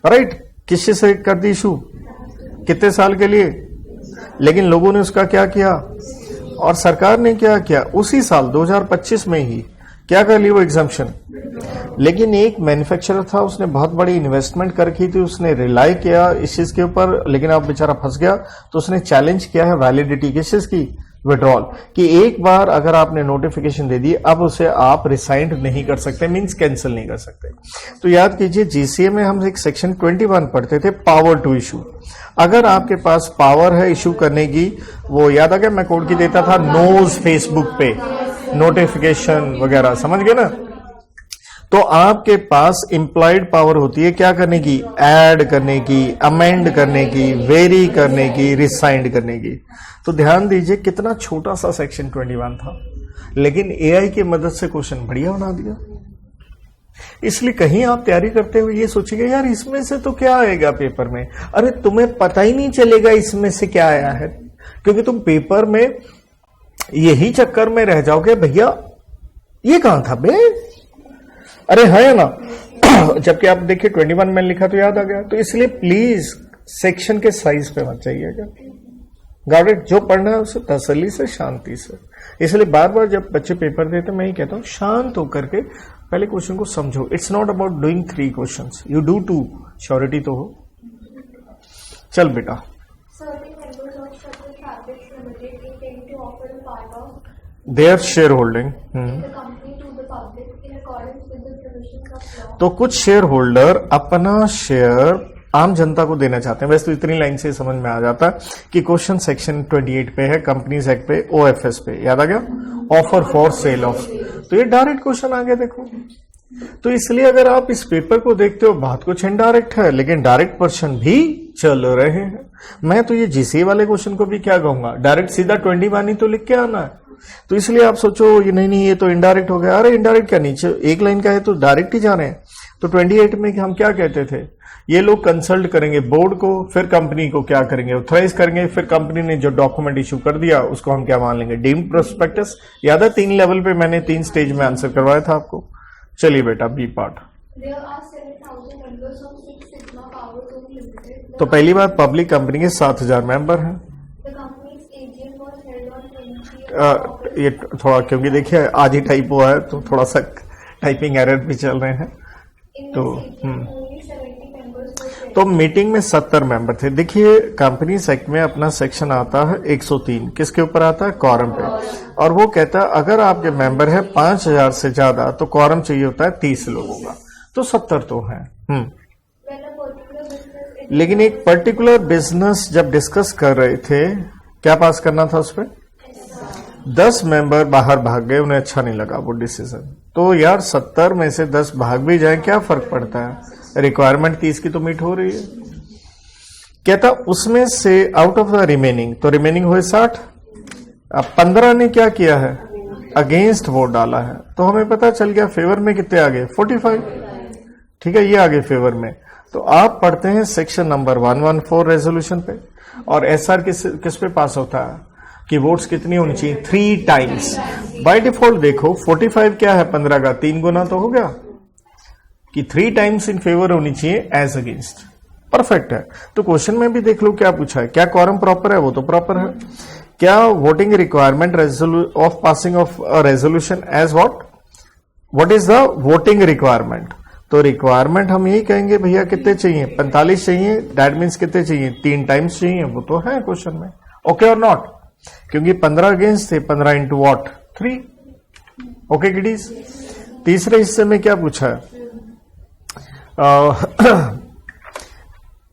राइट। किससे से कर दी इशू, कितने साल के लिए, लेकिन लोगों ने उसका क्या किया, और सरकार ने क्या किया, उसी साल 2025 में ही क्या कर ली वो एग्जाम्पशन। लेकिन एक मैन्युफैक्चरर था, उसने बहुत बड़ी इन्वेस्टमेंट कर रखी थी, उसने रिलाई किया इस चीज के ऊपर, लेकिन अब बेचारा फंस गया, तो उसने चैलेंज किया है वैलिडिटी किस चीज की, विड्रॉल, कि एक बार अगर आपने नोटिफिकेशन दे दी अब उसे आप रिसाइंड नहीं कर सकते, मींस कैंसिल नहीं कर सकते। तो याद कीजिए जीसीए में हम एक सेक्शन 21 पढ़ते थे, पावर टू इशू। अगर आपके पास पावर है इशू करने की, वो याद आ गया, मैं कोड की देता था नोज फेसबुक पे नोटिफिकेशन वगैरह, समझ गए ना। तो आपके पास इंप्लॉयड पावर होती है क्या करने की, ऐड करने की, अमेंड करने की, वेरी करने की, रिसाइंड करने की। तो ध्यान दीजिए कितना छोटा सा सेक्शन 21 था, लेकिन एआई की मदद से क्वेश्चन बढ़िया बना दिया। इसलिए कहीं आप तैयारी करते हुए ये सोचिएगा यार इसमें से तो क्या आएगा पेपर में, अरे तुम्हें पता ही नहीं चलेगा इसमें से क्या आया है, क्योंकि तुम पेपर में यही चक्कर में रह जाओगे, भैया ये कहां था बे, अरे है ना। जबकि आप देखिए 21 में लिखा तो याद आ गया। तो इसलिए प्लीज सेक्शन के साइज पे मत जाइएगा, गॉट इट? जो पढ़ना है उसे तसल्ली से, शांति से। इसलिए बार बार जब बच्चे पेपर देते मैं ही कहता हूं शांत होकर के पहले क्वेश्चन को समझो। It's not about doing 3 questions, you do 2, surety तो हो। चल बेटा। देयर शेयर होल्डिंग, तो कुछ शेयर होल्डर अपना शेयर आम जनता को देना चाहते हैं। वैसे तो इतनी लाइन से समझ में आ जाता है कि क्वेश्चन सेक्शन 28 पे है, कंपनीज एक्ट पे, ओएफएस पे, याद आ गया, ऑफर फॉर सेल ऑफ। तो ये डायरेक्ट क्वेश्चन आ गया देखो। तो इसलिए अगर आप इस पेपर को देखते हो बात कुछ इनडायरेक्ट है, लेकिन डायरेक्ट क्वेश्चन भी चल रहे हैं। मैं तो ये जीसीए वाले क्वेश्चन को भी क्या कहूंगा, डायरेक्ट सीधा 21 ही तो लिख के आना है। तो इसलिए आप सोचो ये नहीं ये तो इनडायरेक्ट हो गया। अरे इनडायरेक्ट क्या, नीचे एक लाइन का है तो डायरेक्ट ही जा रहे हैं। तो 28 में हम क्या कहते थे, ये लोग कंसल्ट करेंगे बोर्ड को, फिर कंपनी को क्या करेंगे, ऑथराइज करेंगे, फिर कंपनी ने जो डॉक्यूमेंट इशू कर दिया उसको हम क्या मान लेंगे, डीम्ड प्रोस्पेक्टस। याद है 3 लेवल पे मैंने 3 स्टेज में आंसर करवाया था आपको। चलिए बेटा बी पार्ट। तो पहली बात पब्लिक कंपनी के 7000 मेंबर हैं। ये थोड़ा क्योंकि देखिए आज ही टाइप हुआ है तो थोड़ा सा टाइपिंग एरर भी चल रहे हैं। तो मीटिंग में 70 मेंबर थे। देखिए कंपनीज एक्ट में अपना सेक्शन आता है 103, किसके ऊपर आता है, कॉरम पे। और वो कहता है अगर आपके मेंबर है 5000 से ज्यादा तो कॉरम चाहिए होता है 30 लोगों का। तो 70 तो है। लेकिन एक पर्टिकुलर बिजनेस जब डिस्कस कर रहे थे, क्या पास करना था उस पर, 10 मेंबर बाहर भाग गए, उन्हें अच्छा नहीं लगा वो डिसीजन। तो यार 70 में से 10 भाग भी जाए क्या फर्क पड़ता है, रिक्वायरमेंट 30 की तो मीट हो रही है। कहता उसमें से आउट ऑफ द रिमेनिंग, तो रिमेनिंग हुए 60। अब 15 ने क्या किया है, अगेंस्ट वोट डाला है। तो हमें पता चल गया फेवर में कितने आ गए, 45। ठीक है, ये आगे फेवर में। तो आप पढ़ते हैं सेक्शन नंबर 114 रेजोल्यूशन पे, और एसआर किस पे पास होता है कि वोट्स कितनी होनी चाहिए, 3 टाइम्स। बाय डिफॉल्ट देखो 45 क्या है, 15 का 3 गुना तो हो गया, कि 3 टाइम्स इन फेवर होनी चाहिए एज अगेंस्ट। परफेक्ट है। तो क्वेश्चन में भी देख लो क्या पूछा है, क्या कॉरम प्रॉपर है, वो तो प्रॉपर है। क्या voting requirement of passing of resolution as what is the voting requirement. तो रिक्वायरमेंट हम यही कहेंगे भैया कितने चाहिए, 45 चाहिए। दैट मीन्स कितने चाहिए, 3 टाइम्स चाहिए, वो तो है क्वेश्चन में। ओके और नॉट, क्योंकि 15 अगेंस्ट थे, 15 इंटू वॉट, 3। Okay kiddies. तीसरे हिस्से में क्या पूछा है,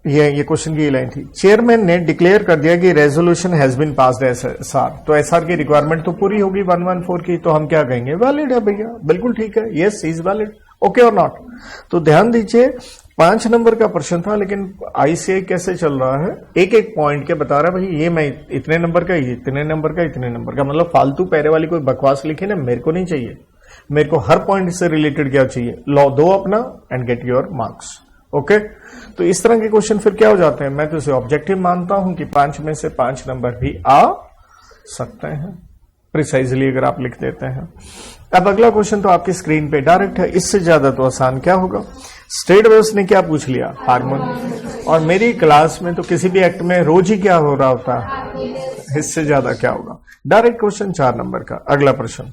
ये क्वेश्चन की लाइन थी, चेयरमैन ने डिक्लेयर कर दिया कि resolution has been passed SR. तो एसआर की रिक्वायरमेंट तो पूरी होगी 114 की, तो हम क्या कहेंगे, वैलिड है भैया, बिल्कुल ठीक है, यस इज वैलिड। ओके और नॉट। तो ध्यान दीजिए 5 नंबर का प्रश्न था, लेकिन आईसीआई कैसे चल रहा है, एक एक पॉइंट के बता रहा है भाई, ये मैं इतने नंबर का, ये इतने नंबर का, इतने नंबर का। मतलब फालतू पैरे वाली कोई बकवास लिखी ना, मेरे को नहीं चाहिए। मेरे को हर पॉइंट से रिलेटेड क्या चाहिए, लॉ दो अपना and get your marks. Okay, तो इस तरह के क्वेश्चन फिर क्या हो जाते हैं, मैं तो इसे ऑब्जेक्टिव मानता हूं कि 5 में से 5 नंबर भी आ सकते हैं प्रिसाइजली अगर आप लिख देते हैं। अब अगला क्वेश्चन तो आपकी स्क्रीन पे डायरेक्ट है, इससे ज्यादा तो आसान क्या होगा। स्टेट वेव्स ने क्या पूछ लिया, हार्मोन। और मेरी क्लास में तो किसी भी एक्ट में रोज ही क्या हो रहा होता है, इससे ज्यादा क्या होगा। डायरेक्ट क्वेश्चन 4 नंबर का। अगला प्रश्न,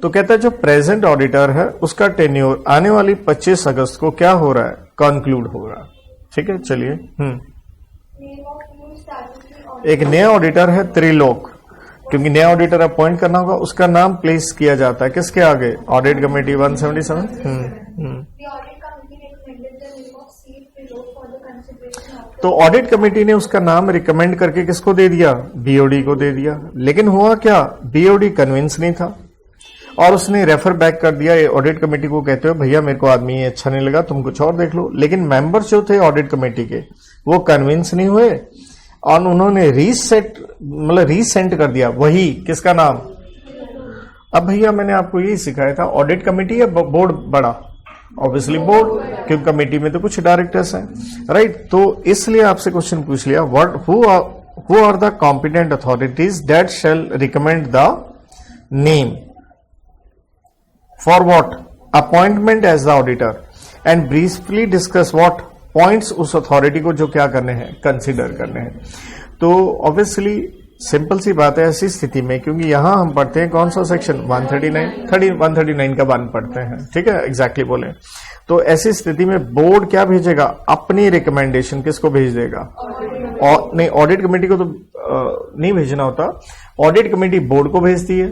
तो कहता है जो प्रेजेंट ऑडिटर है उसका टेन्योर आने वाली 25 अगस्त को क्या हो रहा है, कंक्लूड हो रहा है। ठीक है, चलिए। एक नया ऑडिटर है त्रिलोक, क्योंकि नया ऑडिटर अपॉइंट करना होगा, उसका नाम प्लेस किया जाता है किसके आगे, ऑडिट कमेटी 177। तो ऑडिट कमेटी ने उसका नाम रिकमेंड करके किसको दे दिया, बीओडी को दे दिया। लेकिन हुआ क्या, बीओडी कन्विंस नहीं था और उसने रेफर बैक कर दिया ऑडिट कमेटी को, कहते हो भैया मेरे को आदमी अच्छा नहीं लगा, तुम कुछ और देख लो। लेकिन मेंबर्स जो थे ऑडिट कमेटी के वो कन्विंस नहीं हुए और उन्होंने रीसेंट कर दिया, वही किसका नाम। अब भैया मैंने आपको यही सिखाया था, ऑडिट कमेटी या बोर्ड बड़ा, ऑब्वियसली बोर्ड, क्योंकि कमेटी में तो कुछ डायरेक्टर्स हैं, राइट। तो इसलिए आपसे क्वेश्चन पूछ लिया, who are the competent authorities that shall recommend the name for what, appointment as the auditor and briefly discuss what points उस अथॉरिटी को जो क्या करने हैं, कंसिडर करने हैं। तो ऑब्वियसली सिंपल सी बात है ऐसी स्थिति में, क्योंकि यहां हम पढ़ते हैं कौन सा सेक्शन 139 का 1 पढ़ते हैं, ठीक है, एग्जैक्टली बोले। तो ऐसी स्थिति में बोर्ड क्या भेजेगा, अपनी रिकमेंडेशन किसको भेज देगा, और नहीं, ऑडिट कमेटी को तो नहीं भेजना होता, ऑडिट कमेटी बोर्ड को भेजती है,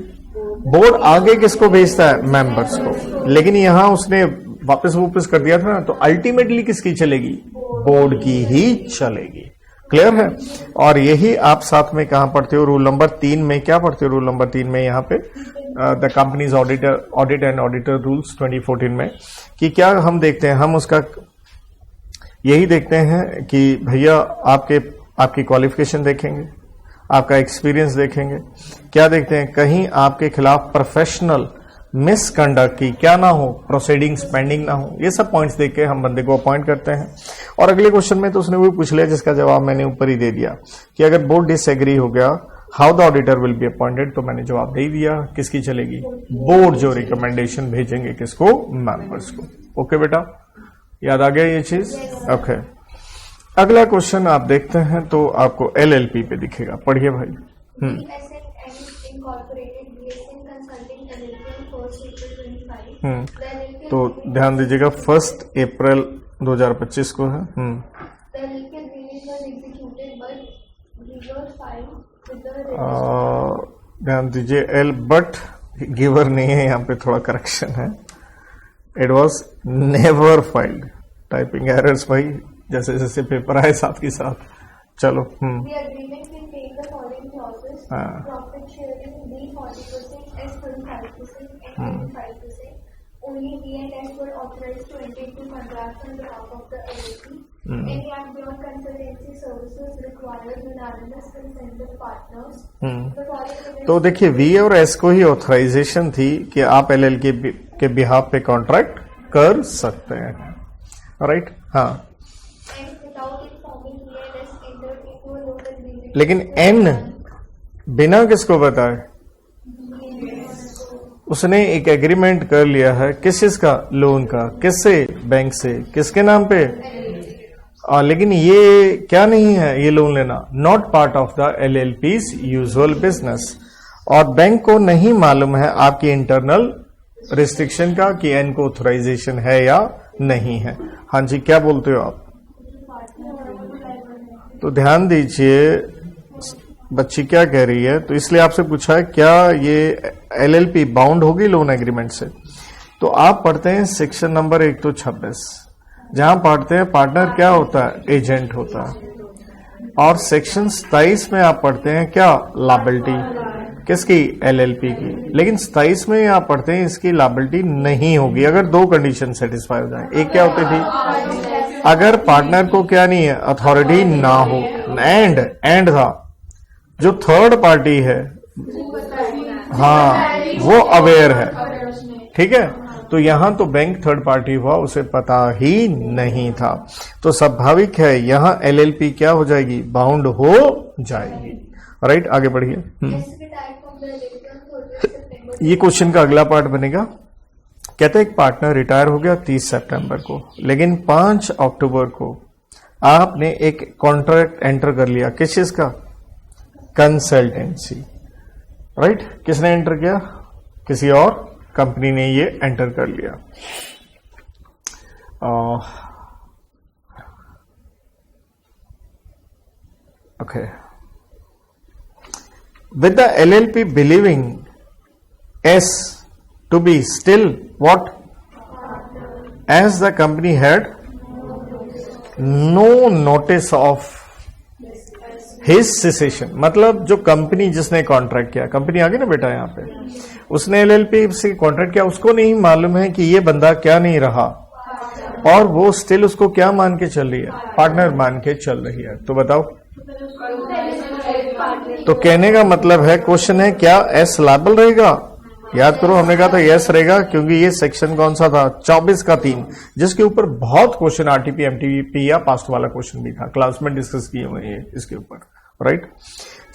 बोर्ड आगे किसको भेजता है, मेंबर्स को। लेकिन यहां उसने वापस कर दिया था ना, तो अल्टीमेटली किसकी चलेगी, बोर्ड की ही चलेगी। क्लियर है। और यही आप साथ में कहां पढ़ते हो, रूल नंबर 3 में क्या पढ़ते हो, रूल नंबर 3 में यहां पे the companies audit and auditor rules 2014 में, कि क्या हम देखते हैं, हम उसका यही देखते हैं कि भैया आपकी क्वालिफिकेशन देखेंगे, आपका एक्सपीरियंस देखेंगे, क्या देखते हैं कहीं आपके खिलाफ प्रोफेशनल मिसकंडक्ट की क्या ना हो, प्रोसीडिंग्स पेंडिंग ना हो, ये सब पॉइंट्स देख के हम बंदे को अपॉइंट करते हैं। और अगले क्वेश्चन में तो उसने वो पूछ लिया जिसका जवाब मैंने ऊपर ही दे दिया कि अगर बोर्ड डिसएग्री हो गया, how the auditor will be appointed, तो मैंने जवाब दे दिया, किसकी चलेगी, बोर्ड जो रिकमेंडेशन भेजेंगे किसको, मेंबर्स को। ओके बेटा, याद आ गया ये चीज। ओके, अगला क्वेश्चन आप देखते हैं तो आपको एलएलपी पे दिखेगा, पढ़िए भाई। तो ध्यान दीजिएगा 1 अप्रैल 2025 को है। ध्यान दीजिए, एल बट गिवर नहीं है, यहाँ पे थोड़ा करेक्शन है, it was never filed. Typing errors भाई जैसे जैसे पेपर आए साथ के साथ। चलो Only B&S were authorized to enter into contracts on behalf of the LLP. Any act beyond consultancy services requires unanimous consent of partners. तो देखिए V और S को ही ऑथराइजेशन थी कि आप LLP के बिहाफ पे कॉन्ट्रैक्ट कर सकते हैं, राइट। हाँ, लेकिन N बिना किसको बताए, उसने एक एग्रीमेंट कर लिया है, किस चीज का, लोन का, किससे, बैंक से, किसके नाम पे, लेकिन ये क्या नहीं है, ये लोन लेना not part of the LLP's usual business, और बैंक को नहीं मालूम है आपकी इंटरनल रिस्ट्रिक्शन का कि एन को ऑथराइजेशन है या नहीं है। हाँ जी, क्या बोलते हो आप। तो ध्यान दीजिए बच्ची क्या कह रही है, तो इसलिए आपसे पूछा है क्या ये LLP बाउंड होगी लोन एग्रीमेंट से। तो आप पढ़ते हैं सेक्शन नंबर 126, जहां पढ़ते हैं पार्टनर क्या होता है, एजेंट होता है, और सेक्शन 27 में आप पढ़ते हैं क्या, लायबिलिटी किसकी, LLP की। लेकिन 27 में आप पढ़ते हैं इसकी लायबिलिटी नहीं होगी अगर 2 कंडीशन सेटिस्फाई हो जाए। एक क्या होती थी, अगर पार्टनर को क्या नहीं है, अथॉरिटी ना हो, एंड था जो थर्ड पार्टी है, हाँ, वो अवेयर है, ठीक है। तो यहां तो बैंक थर्ड पार्टी हुआ, उसे पता ही नहीं था, तो स्वाभाविक है यहां LLP क्या हो जाएगी, बाउंड हो जाएगी, राइट। आगे बढ़िए। ये क्वेश्चन का अगला पार्ट बनेगा। कहते हैं एक पार्टनर रिटायर हो गया 30 सितंबर को, लेकिन 5 अक्टूबर को आपने एक कॉन्ट्रैक्ट एंटर कर लिया, किस चीज का, कंसल्टेंसी, राइट। किसने एंटर किया, किसी और कंपनी ने ये एंटर कर लिया। Okay, with the LLP believing S to be still what, as the company had no notice of his cessation, मतलब जो कंपनी जिसने कॉन्ट्रैक्ट किया, कंपनी आ गई ना बेटा यहाँ पे, उसने LLP से कॉन्ट्रैक्ट किया, उसको नहीं मालूम है कि ये बंदा क्या नहीं रहा, और वो स्टिल उसको क्या मान के चल रही है, पार्टनर मान के चल रही है। तो बताओ, तो कहने का मतलब है, क्वेश्चन है क्या एस लायबल रहेगा। याद करो हमने कहा था यस रहेगा, क्योंकि ये सेक्शन कौन सा था, 24 का 3, जिसके ऊपर बहुत क्वेश्चन RTP MTP या पास्ट वाला क्वेश्चन भी था, क्लास में डिस्कस किए हुए हैं इसके ऊपर, राइट।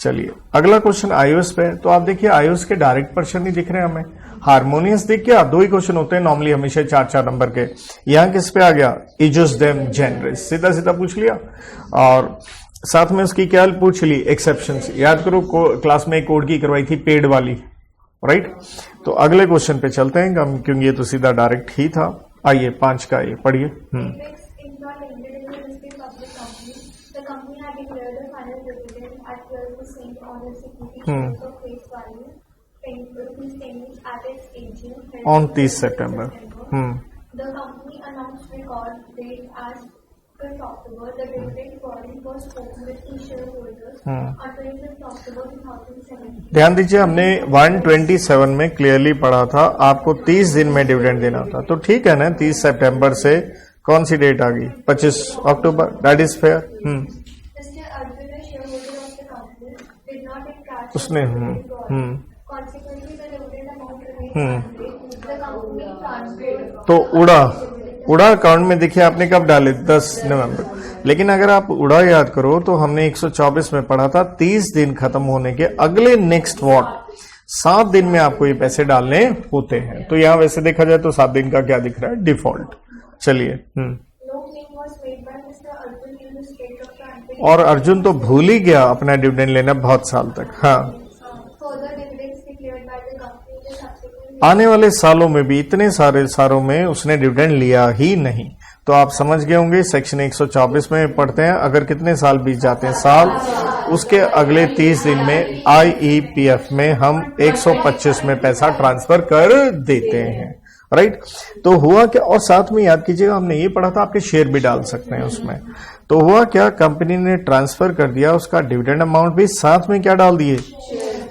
चलिए अगला क्वेश्चन iOS पे। तो आप देखिए iOS के डायरेक्ट पर्सन नहीं दिख रहे हमें, हारमोनियस दिख गया, 2 ही क्वेश्चन होते हैं नॉर्मली हमेशा 4-4 नंबर के। यहां किस पे आ गया, इजस देम जेनरस, सीधा सीधा पूछ लिया। और साथ में उसकी क्या पूछ ली, एक्सेप्शंस। याद करो क्लास में एक कोड की करवाई थी पेड वाली, राइट। तो अगले क्वेश्चन पे चलते हैं हम, क्योंकि ये तो सीधा डायरेक्ट ही था। आइए 5 का ये पढ़िए। On 30 September. The company announced record date as 5th October. The dividend following was spoken with the shareholders on 25th October 2017. ध्यान दीजिए, हमने 127 में क्लियरली पढ़ा था आपको 30 दिन में डिविडेंड देना था। तो ठीक है ना, 30 सितंबर से कौन सी डेट आ गई, 25 October, that is fair. Mr. Arjun, a shareholder of the company, did not take cash. उसने Consequently, the dividend amount remained unpaid. The company transferred. तो उड़ा अकाउंट में देखिए आपने कब डाले, 10 नवंबर। लेकिन अगर आप उड़ा याद करो तो हमने 124 में पढ़ा था 30 दिन खत्म होने के अगले नेक्स्ट वॉट 7 दिन में आपको ये पैसे डालने होते हैं। तो यहां वैसे देखा जाए तो 7 दिन का क्या दिख रहा है, डिफॉल्ट। चलिए। No claim was made by Mr. Arjun in the state of the unpaid. और अर्जुन तो भूल ही गया अपना डिविडेंड लेना बहुत साल तक। हाँ, Further dividends declared by the company in the subsequent आने वाले सालों में भी इतने सारे सालों में उसने डिविडेंड लिया ही नहीं। तो आप समझ गए होंगे, सेक्शन 124 में पढ़ते हैं, अगर कितने साल बीत जाते हैं, साल, उसके अगले 30 दिन में आईईपीएफ में हम 125 में पैसा ट्रांसफर कर देते हैं, राइट। तो हुआ क्या, और साथ में याद कीजिएगा हमने ये पढ़ा था आपके शेयर भी डाल सकते हैं उसमें। तो हुआ क्या, कंपनी ने ट्रांसफर कर दिया उसका डिविडेंड अमाउंट भी, साथ में क्या डाल दिए।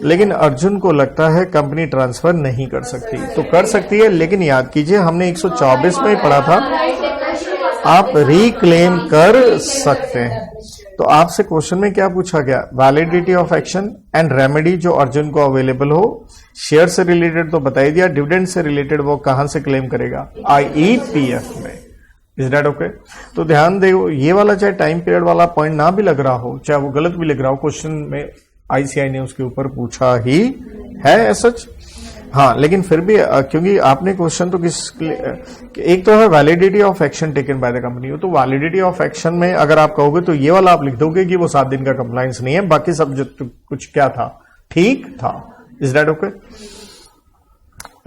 लेकिन अर्जुन को लगता है कंपनी ट्रांसफर नहीं कर सकती, तो कर सकती है, लेकिन याद कीजिए हमने 124 में ही पढ़ा था आप रिक्लेम कर सकते हैं। तो आपसे क्वेश्चन में क्या पूछा गया, validity of action and remedy जो अर्जुन को अवेलेबल हो। शेयर से रिलेटेड तो बता ही दिया, डिविडेंड से रिलेटेड वो कहां से क्लेम करेगा, आईईपीएफ में। Is that okay. तो ध्यान दो, ये वाला चाहे टाइम पीरियड वाला पॉइंट ना भी लग रहा हो, चाहे वो गलत भी लग रहा हो, क्वेश्चन में आईसीआई ने उसके ऊपर पूछा ही है सच। हाँ, लेकिन फिर भी क्योंकि आपने क्वेश्चन तो एक तो है validity of action taken by the company, तो वैलिडिटी ऑफ एक्शन में अगर आप कहोगे तो ये वाला आप लिख दोगे कि वो 7 दिन का कंप्लायंस नहीं है, बाकी सब जो कुछ क्या था, ठीक था। Is that okay.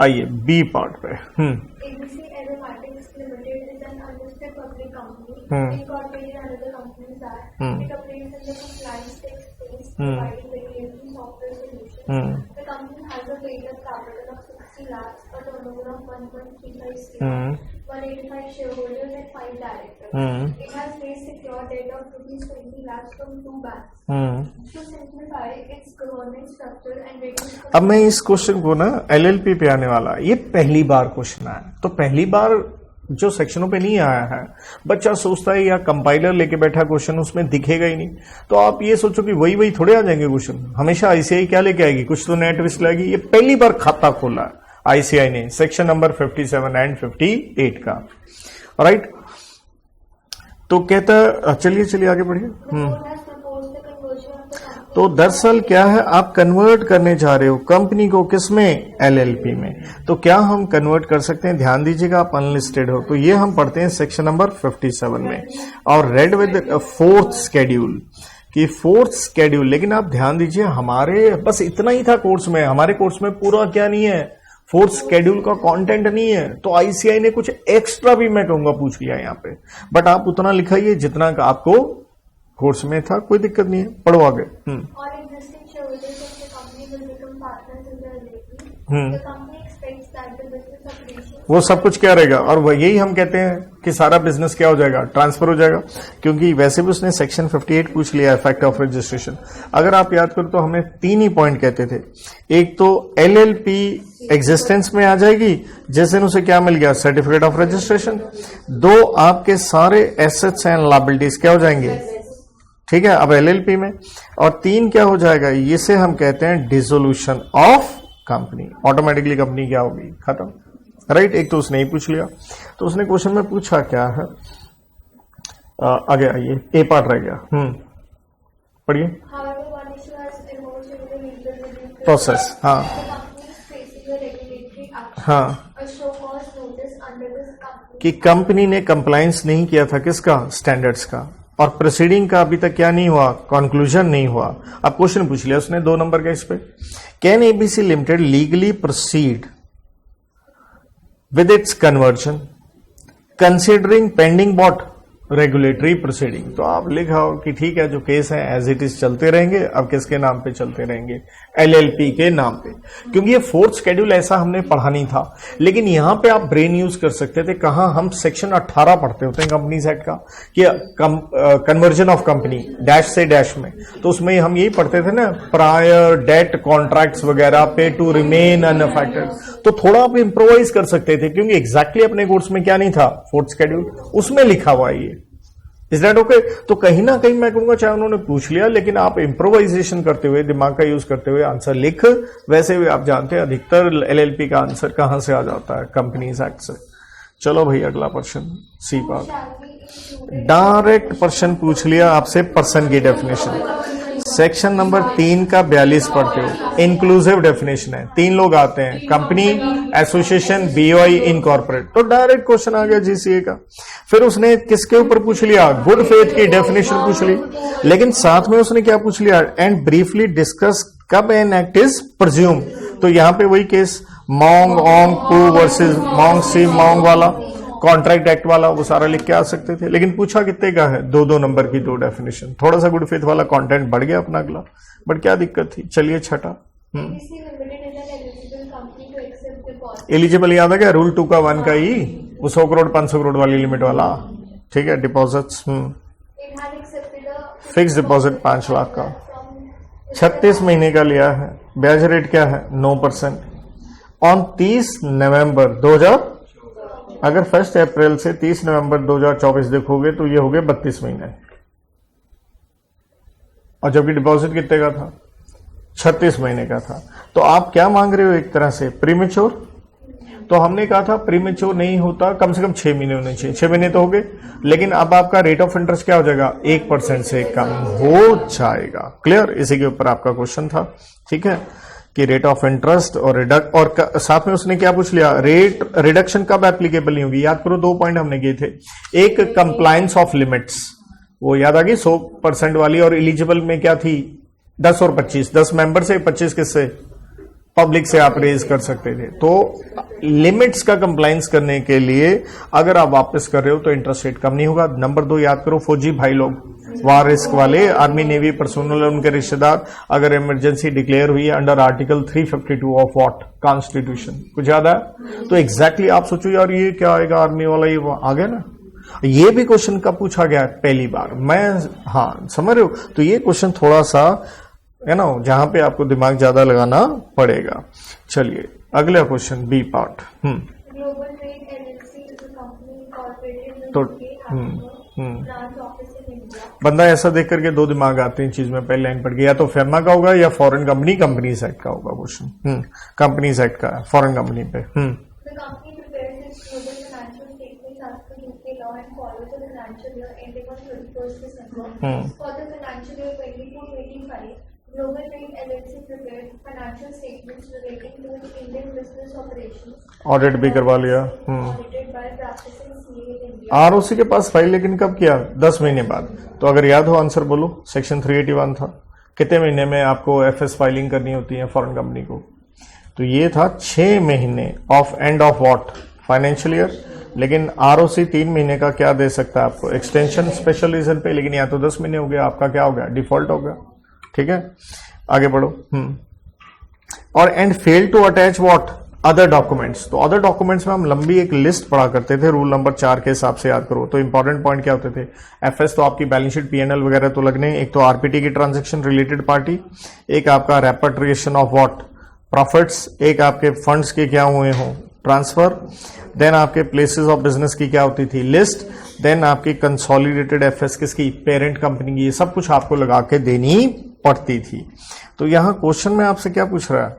आइए बी पार्ट पे। ABC Aromatics Limited is an unlisted public company incorporated under the Companies Act. It operates in the compliance tech space, providing regulatory software solutions. The company has a paid-up capital of 60 lakhs, a turnover of 1.35 crore, 185 shareholders and 5 directors. It has raised secured debt of ₹20 lakhs from 2 banks. To simplify its governance structure and reduce. अब मैं इस क्वेश्चन को ना एलएलपी पे आने वाला, ये पहली बार क्वेश्चन आया, तो पहली बार जो सेक्शनों पे नहीं आया है, बच्चा सोचता है या कंपाइलर लेके बैठा क्वेश्चन उसमें दिखेगा ही नहीं, तो आप ये सोचो कि वही थोड़े आ जाएंगे क्वेश्चन। हमेशा आईसीआई क्या लेके आएगी, कुछ तो नया ट्विस्ट लाएगी। ये पहली बार खाता खोला है आईसीआई ने, सेक्शन नंबर 57 एंड 58 का, राइट। तो कहता, चलिए आगे बढ़िए। तो दरअसल क्या है, आप कन्वर्ट करने जा रहे हो कंपनी को, किसमें, एलएलपी में। तो क्या हम कन्वर्ट कर सकते हैं, ध्यान दीजिएगा, आप अनलिस्टेड हो, तो ये हम पढ़ते हैं सेक्शन नंबर 57 में, और रेड विद 4th शेड्यूल की 4th शेड्यूल। लेकिन आप ध्यान दीजिए, हमारे बस इतना ही था कोर्स में, हमारे कोर्स में पूरा क्या नहीं है, 4th शेड्यूल का कंटेंट नहीं है। तो आईसीआई ने कुछ एक्स्ट्रा भी मैं कहूंगा पूछ लिया यहाँ पे, बट आप उतना लिखाइए जितना का आपको कोर्स में था, कोई दिक्कत नहीं है, पढ़ो आगे। All existing shareholders of the company will become partners in the LLP. The company expects that the business operations. वो सब कुछ क्या रहेगा, और वह यही हम कहते हैं कि सारा बिजनेस क्या हो जाएगा, ट्रांसफर हो जाएगा, क्योंकि वैसे भी उसने सेक्शन 58 पूछ लिया, इफेक्ट ऑफ रजिस्ट्रेशन। अगर आप याद करो तो हमें 3 ही पॉइंट कहते थे, एक तो एलएलपी एग्जिस्टेंस में आ जाएगी जिस दिन उसे क्या मिल गया, सर्टिफिकेट ऑफ रजिस्ट्रेशन। 2 आपके सारे एसेट्स एंड लायबिलिटीज क्या हो जाएंगे, ठीक है, अब एलएलपी में। और 3 क्या हो जाएगा, इसे हम कहते हैं dissolution of company, automatically company क्या होगी, खत्म, राइट। एक तो उसने ही पूछ लिया, तो उसने क्वेश्चन में पूछा क्या है, आगे आइए, ए पार्ट रह गया, पढ़िए। However, one issue has emerged in the legal review process, हाँ। The company is facing a regulatory हाँ, a show cause notice under this company कि कंपनी ने कंप्लायंस नहीं किया था किसका, स्टैंडर्ड्स का, और प्रोसीडिंग का अभी तक क्या नहीं हुआ, कंक्लूजन नहीं हुआ। अब क्वेश्चन पूछ लिया उसने 2 नंबर का इस पे, can ABC limited legally proceed with its conversion considering pending what, regulatory proceeding. तो आप लिखाओ कि ठीक है जो केस है एज इट इज चलते रहेंगे, अब किसके नाम पे चलते रहेंगे, एलएलपी के नाम पे, क्योंकि ये 4th शेड्यूल ऐसा हमने पढ़ा नहीं था। लेकिन यहां पे आप ब्रेन यूज कर सकते थे, कहां हम सेक्शन 18 पढ़ते होते हैं कंपनीज एक्ट का, कि कन्वर्जन ऑफ कंपनी डैश से डैश में, तो उसमें हम यही पढ़ते थे ना, प्रायर डेट कॉन्ट्रैक्ट्स वगैरह पे टू रिमेन अनअफेक्टेड। तो थोड़ा आप इम्प्रोवाइज कर सकते थे, क्योंकि एग्जैक्टली अपने कोर्स में क्या नहीं था, 4th शेड्यूल उसमें लिखा हुआ है ये। Is that okay? तो कहीं ना कहीं मैं कहूंगा चाहे उन्होंने पूछ लिया, लेकिन आप इम्प्रोवाइजेशन करते हुए, दिमाग का यूज करते हुए आंसर लिख। वैसे भी आप जानते हैं अधिकतर एलएलपी का आंसर कहां से आ जाता है, कंपनीज एक्ट से। चलो भाई अगला प्रश्न, C part. shall be included direct प्रश्न पूछ लिया आपसे, पर्सन की डेफिनेशन। सेक्शन नंबर 3 का 42 पढ़ते हो, इंक्लूसिव डेफिनेशन है, 3 लोग आते हैं, कंपनी, एसोसिएशन, बीओआई, इनकॉर्पोरेट। तो डायरेक्ट क्वेश्चन आ गया जीसीए का। फिर उसने किसके ऊपर पूछ लिया, गुड फेथ की डेफिनेशन पूछ ली, लेकिन साथ में उसने क्या पूछ लिया, एंड ब्रीफली डिस्कस कब एन एक्ट इज प्रज्यूम। तो यहां पे वही केस मॉन्ग ऑन्ग टू वर्सेस मॉन्ग सी मॉन्ग वाला, कॉन्ट्रैक्ट एक्ट वाला, वो सारा लिख के आ सकते थे। लेकिन पूछा कितने का है, 2-2 नंबर की 2 डेफिनेशन। थोड़ा सा गुड फेथ वाला कंटेंट बढ़ गया अपना अगला, बट क्या दिक्कत थी। चलिए छठा, ABC Limited is an eligible company to accept deposit. Eligible याद है क्या, रूल 2 का 1 का ही, वो 100 करोड़ 500 करोड़ वाली लिमिट वाला, ठीक है, deposits. It had accepted a fix deposit 5 lakh का, from 36 महीने का लिया है, ब्याज रेट क्या है 9%। ऑन 30 नवंबर 2000, अगर 1 अप्रैल से 30 नवंबर 2024 देखोगे तो ये हो गए 32 महीने, और जबकि डिपॉजिट कितने का था, 36 महीने का था। तो आप क्या मांग रहे हो, एक तरह से प्रीमेच्योर। तो हमने कहा था प्रीमेच्योर नहीं होता, कम से कम 6 महीने होने चाहिए, 6 महीने तो हो गए। लेकिन अब आपका रेट ऑफ इंटरेस्ट क्या हो जाएगा, 1% से कम हो जाएगा। क्लियर? इसी के ऊपर आपका क्वेश्चन था, ठीक है, कि रेट ऑफ इंटरेस्ट और साथ में उसने क्या पूछ लिया, रेट रिडक्शन कब एप्लीकेबल नहीं होगी। याद करो 2 पॉइंट हमने किए थे, एक कंप्लायंस ऑफ लिमिट्स, वो याद आ गई 100% वाली, और एलिजिबल में क्या थी 10 और 25, 10 मेंबर से 25 किससे, पब्लिक से आप रेज कर सकते थे। तो लिमिट्स का कंप्लायंस करने के लिए अगर आप वापस कर रहे हो तो इंटरेस्ट रेट कम नहीं होगा। नंबर 2 याद करो, फौजी भाई लोग, वार रिस्क वाले, आर्मी नेवी पर्सनल, उनके रिश्तेदार, अगर इमरजेंसी डिक्लेयर हुई है under article 352 of what, constitution, कुछ याद है? तो एग्जैक्टली आप सोचो यार ये क्या आएगा, आर्मी वाला ये आ गया ना। ये भी क्वेश्चन कब पूछा गया, पहली बार, मैं, हाँ समझ रहे हो। तो ये क्वेश्चन थोड़ा सा है ना, जहां पे आपको दिमाग ज्यादा लगाना पड़ेगा। चलिए अगला question, B part. Global Trade LLC is a company incorporated in तो UK, having a branch office in India. बंदा ऐसा देख करके 2 दिमाग आते हैं चीज में, पहली लाइन पढ़ के, या तो फेरमा का होगा या फॉरेन कंपनी, कंपनीज एक्ट का होगा क्वेश्चन। कंपनीज एक्ट का है, फॉरेन कंपनी पे। The company prepares its global financial statements as per UK law and follows the financial year ending on 31st December. For the financial year 24-25, Global Trade LLC prepared financial statements relating to its Indian business operations. Audit भी करवा लिया। Audited by practicing CA in India. ROC के पास फाइल, लेकिन कब किया, 10 महीने बाद। तो अगर याद हो आंसर बोलो, सेक्शन 381 था, कितने महीने में आपको एफएस फाइलिंग करनी होती है फॉरेन कंपनी को। तो ये था 6 महीने of end of what, financial year. लेकिन आरओसी 3 महीने का क्या दे सकता है आपको, एक्सटेंशन स्पेशल रीजन पे। लेकिन या तो 10 महीने हो गया, आपका क्या हो गया, डिफॉल्ट हो गया। ठीक है, आगे बढ़ो। और and fail to attach what, other documents. तो अदर डॉक्यूमेंट्स में हम लंबी एक लिस्ट पढ़ा करते थे, रूल नंबर 4 के हिसाब से याद करो। तो इंपॉर्टेंट पॉइंट क्या होते थे, एफएस तो आपकी बैलेंस शीट, पीएनएल वगैरह तो लगने, एक तो आरपीटी की ट्रांजैक्शन रिलेटेड पार्टी, एक आपका रेपाट्रिएशन ऑफ व्हाट, प्रॉफिट्स, एक आपके फंड्स के क्या हुए हो, ट्रांसफर, देन आपके प्लेसेस ऑफ बिजनेस की क्या होती थी, लिस्ट, देन आपकी कंसोलिडेटेड एफएस किसकी, पेरेंट कंपनी की। ये सब कुछ आपको लगा के देनी पड़ती थी। तो यहां क्वेश्चन में आपसे क्या पूछ रहा है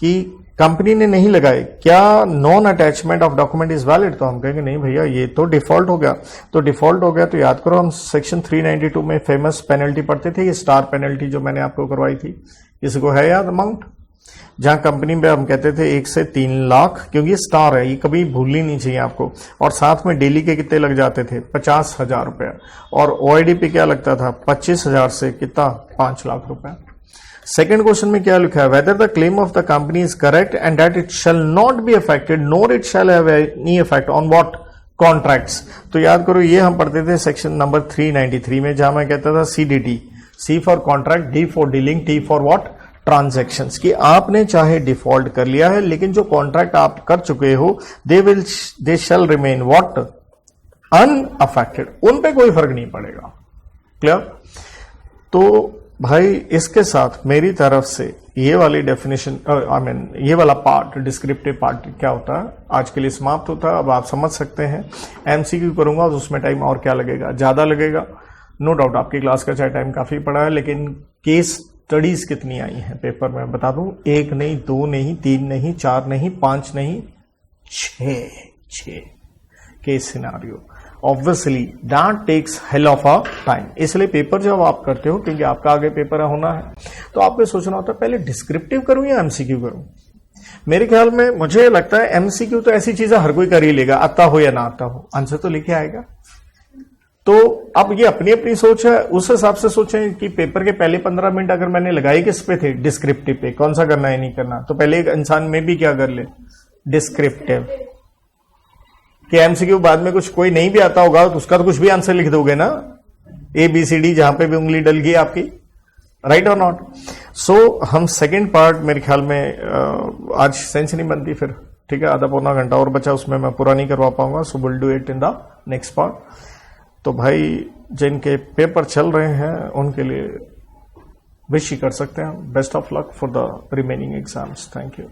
कि कंपनी ने नहीं लगाए, क्या non attachment of document is valid. तो हम कहेंगे नहीं भैया ये तो डिफॉल्ट हो गया। तो डिफॉल्ट हो गया तो याद करो, हम सेक्शन 392 में फेमस पेनल्टी पढ़ते थे, ये स्टार पेनल्टी जो मैंने आपको करवाई थी, किसी को है याद अमाउंट, जहां कंपनी में हम कहते थे 1 से 3 लाख, क्योंकि ये स्टार है, ये कभी भूलनी नहीं चाहिए आपको। और साथ में डेली के कितने लग जाते थे? 50,000 रुपया। और ओआईडी पे क्या लगता था? 25,000 से कितना? 5 लाख रुपया। सेकेंड क्वेश्चन में क्या लिखा है? Whether the claim of the company is correct and that it shall not be affected NOR it shall have any effect on what? Contracts. तो याद करो, ये हम पढ़ते थे सेक्शन नंबर 393 में, जहां मैं कहता था CDD, C for contract, D for dealing, T for what? Transactions. कि आपने चाहे डिफॉल्ट कर लिया है, लेकिन जो कॉन्ट्रैक्ट आप कर चुके हो दे शैल रिमेन व्हाट? अनअफेक्टेड। उन पे कोई फर्क नहीं पड़ेगा। क्लियर? तो भाई इसके साथ मेरी तरफ से ये वाली डेफिनेशन, ये वाला पार्ट, डिस्क्रिप्टिव पार्ट क्या होता है, आज के लिए समाप्त होता है। अब आप समझ सकते हैं। MCQ करूंगा तो उसमें टाइम और क्या लगेगा? ज्यादा लगेगा। नो डाउट आपकी क्लास का चाहे टाइम काफी पड़ा है, लेकिन केस स्टडीज कितनी आई हैं पेपर में बता दूं? 1 नहीं, 2 नहीं, 3 नहीं, 4 नहीं, 5 नहीं, 6 case scenario. Obviously that takes hell of a time. इसलिए पेपर जब आप करते हो, क्योंकि आपका आगे पेपर होना है, तो आपको सोचना होता है पहले डिस्क्रिप्टिव करूं या MCQ करूं। मेरे ख्याल में मुझे लगता है MCQ तो ऐसी चीज हर कोई कर ही लेगा, आता हो या ना आता हो, आंसर तो लेके आएगा। तो अब ये अपनी अपनी सोच है, उस हिसाब से सोचें कि पेपर के पहले 15 मिनट अगर मैंने लगाए किस पे थे? डिस्क्रिप्टिव पे। कौन सा करना है, नहीं करना, तो पहले एक इंसान में भी क्या कर ले? डिस्क्रिप्टिव। कि MCQ बाद में कुछ कोई नहीं भी आता होगा तो उसका तो कुछ भी आंसर लिख दोगे ना, ABCD जहां पे भी उंगली डल गई आपकी, राइट और नॉट? सो हम सेकेंड पार्ट, मेरे ख्याल में आज सेंस नहीं बनती फिर, ठीक है, आधा पौना घंटा और बचा, उसमें मैं पूरा नहीं करवा पाऊंगा। So will do it in the next part. तो भाई जिनके पेपर चल रहे हैं उनके लिए विश ही कर सकते हैं best of luck for the remaining exams. Thank you.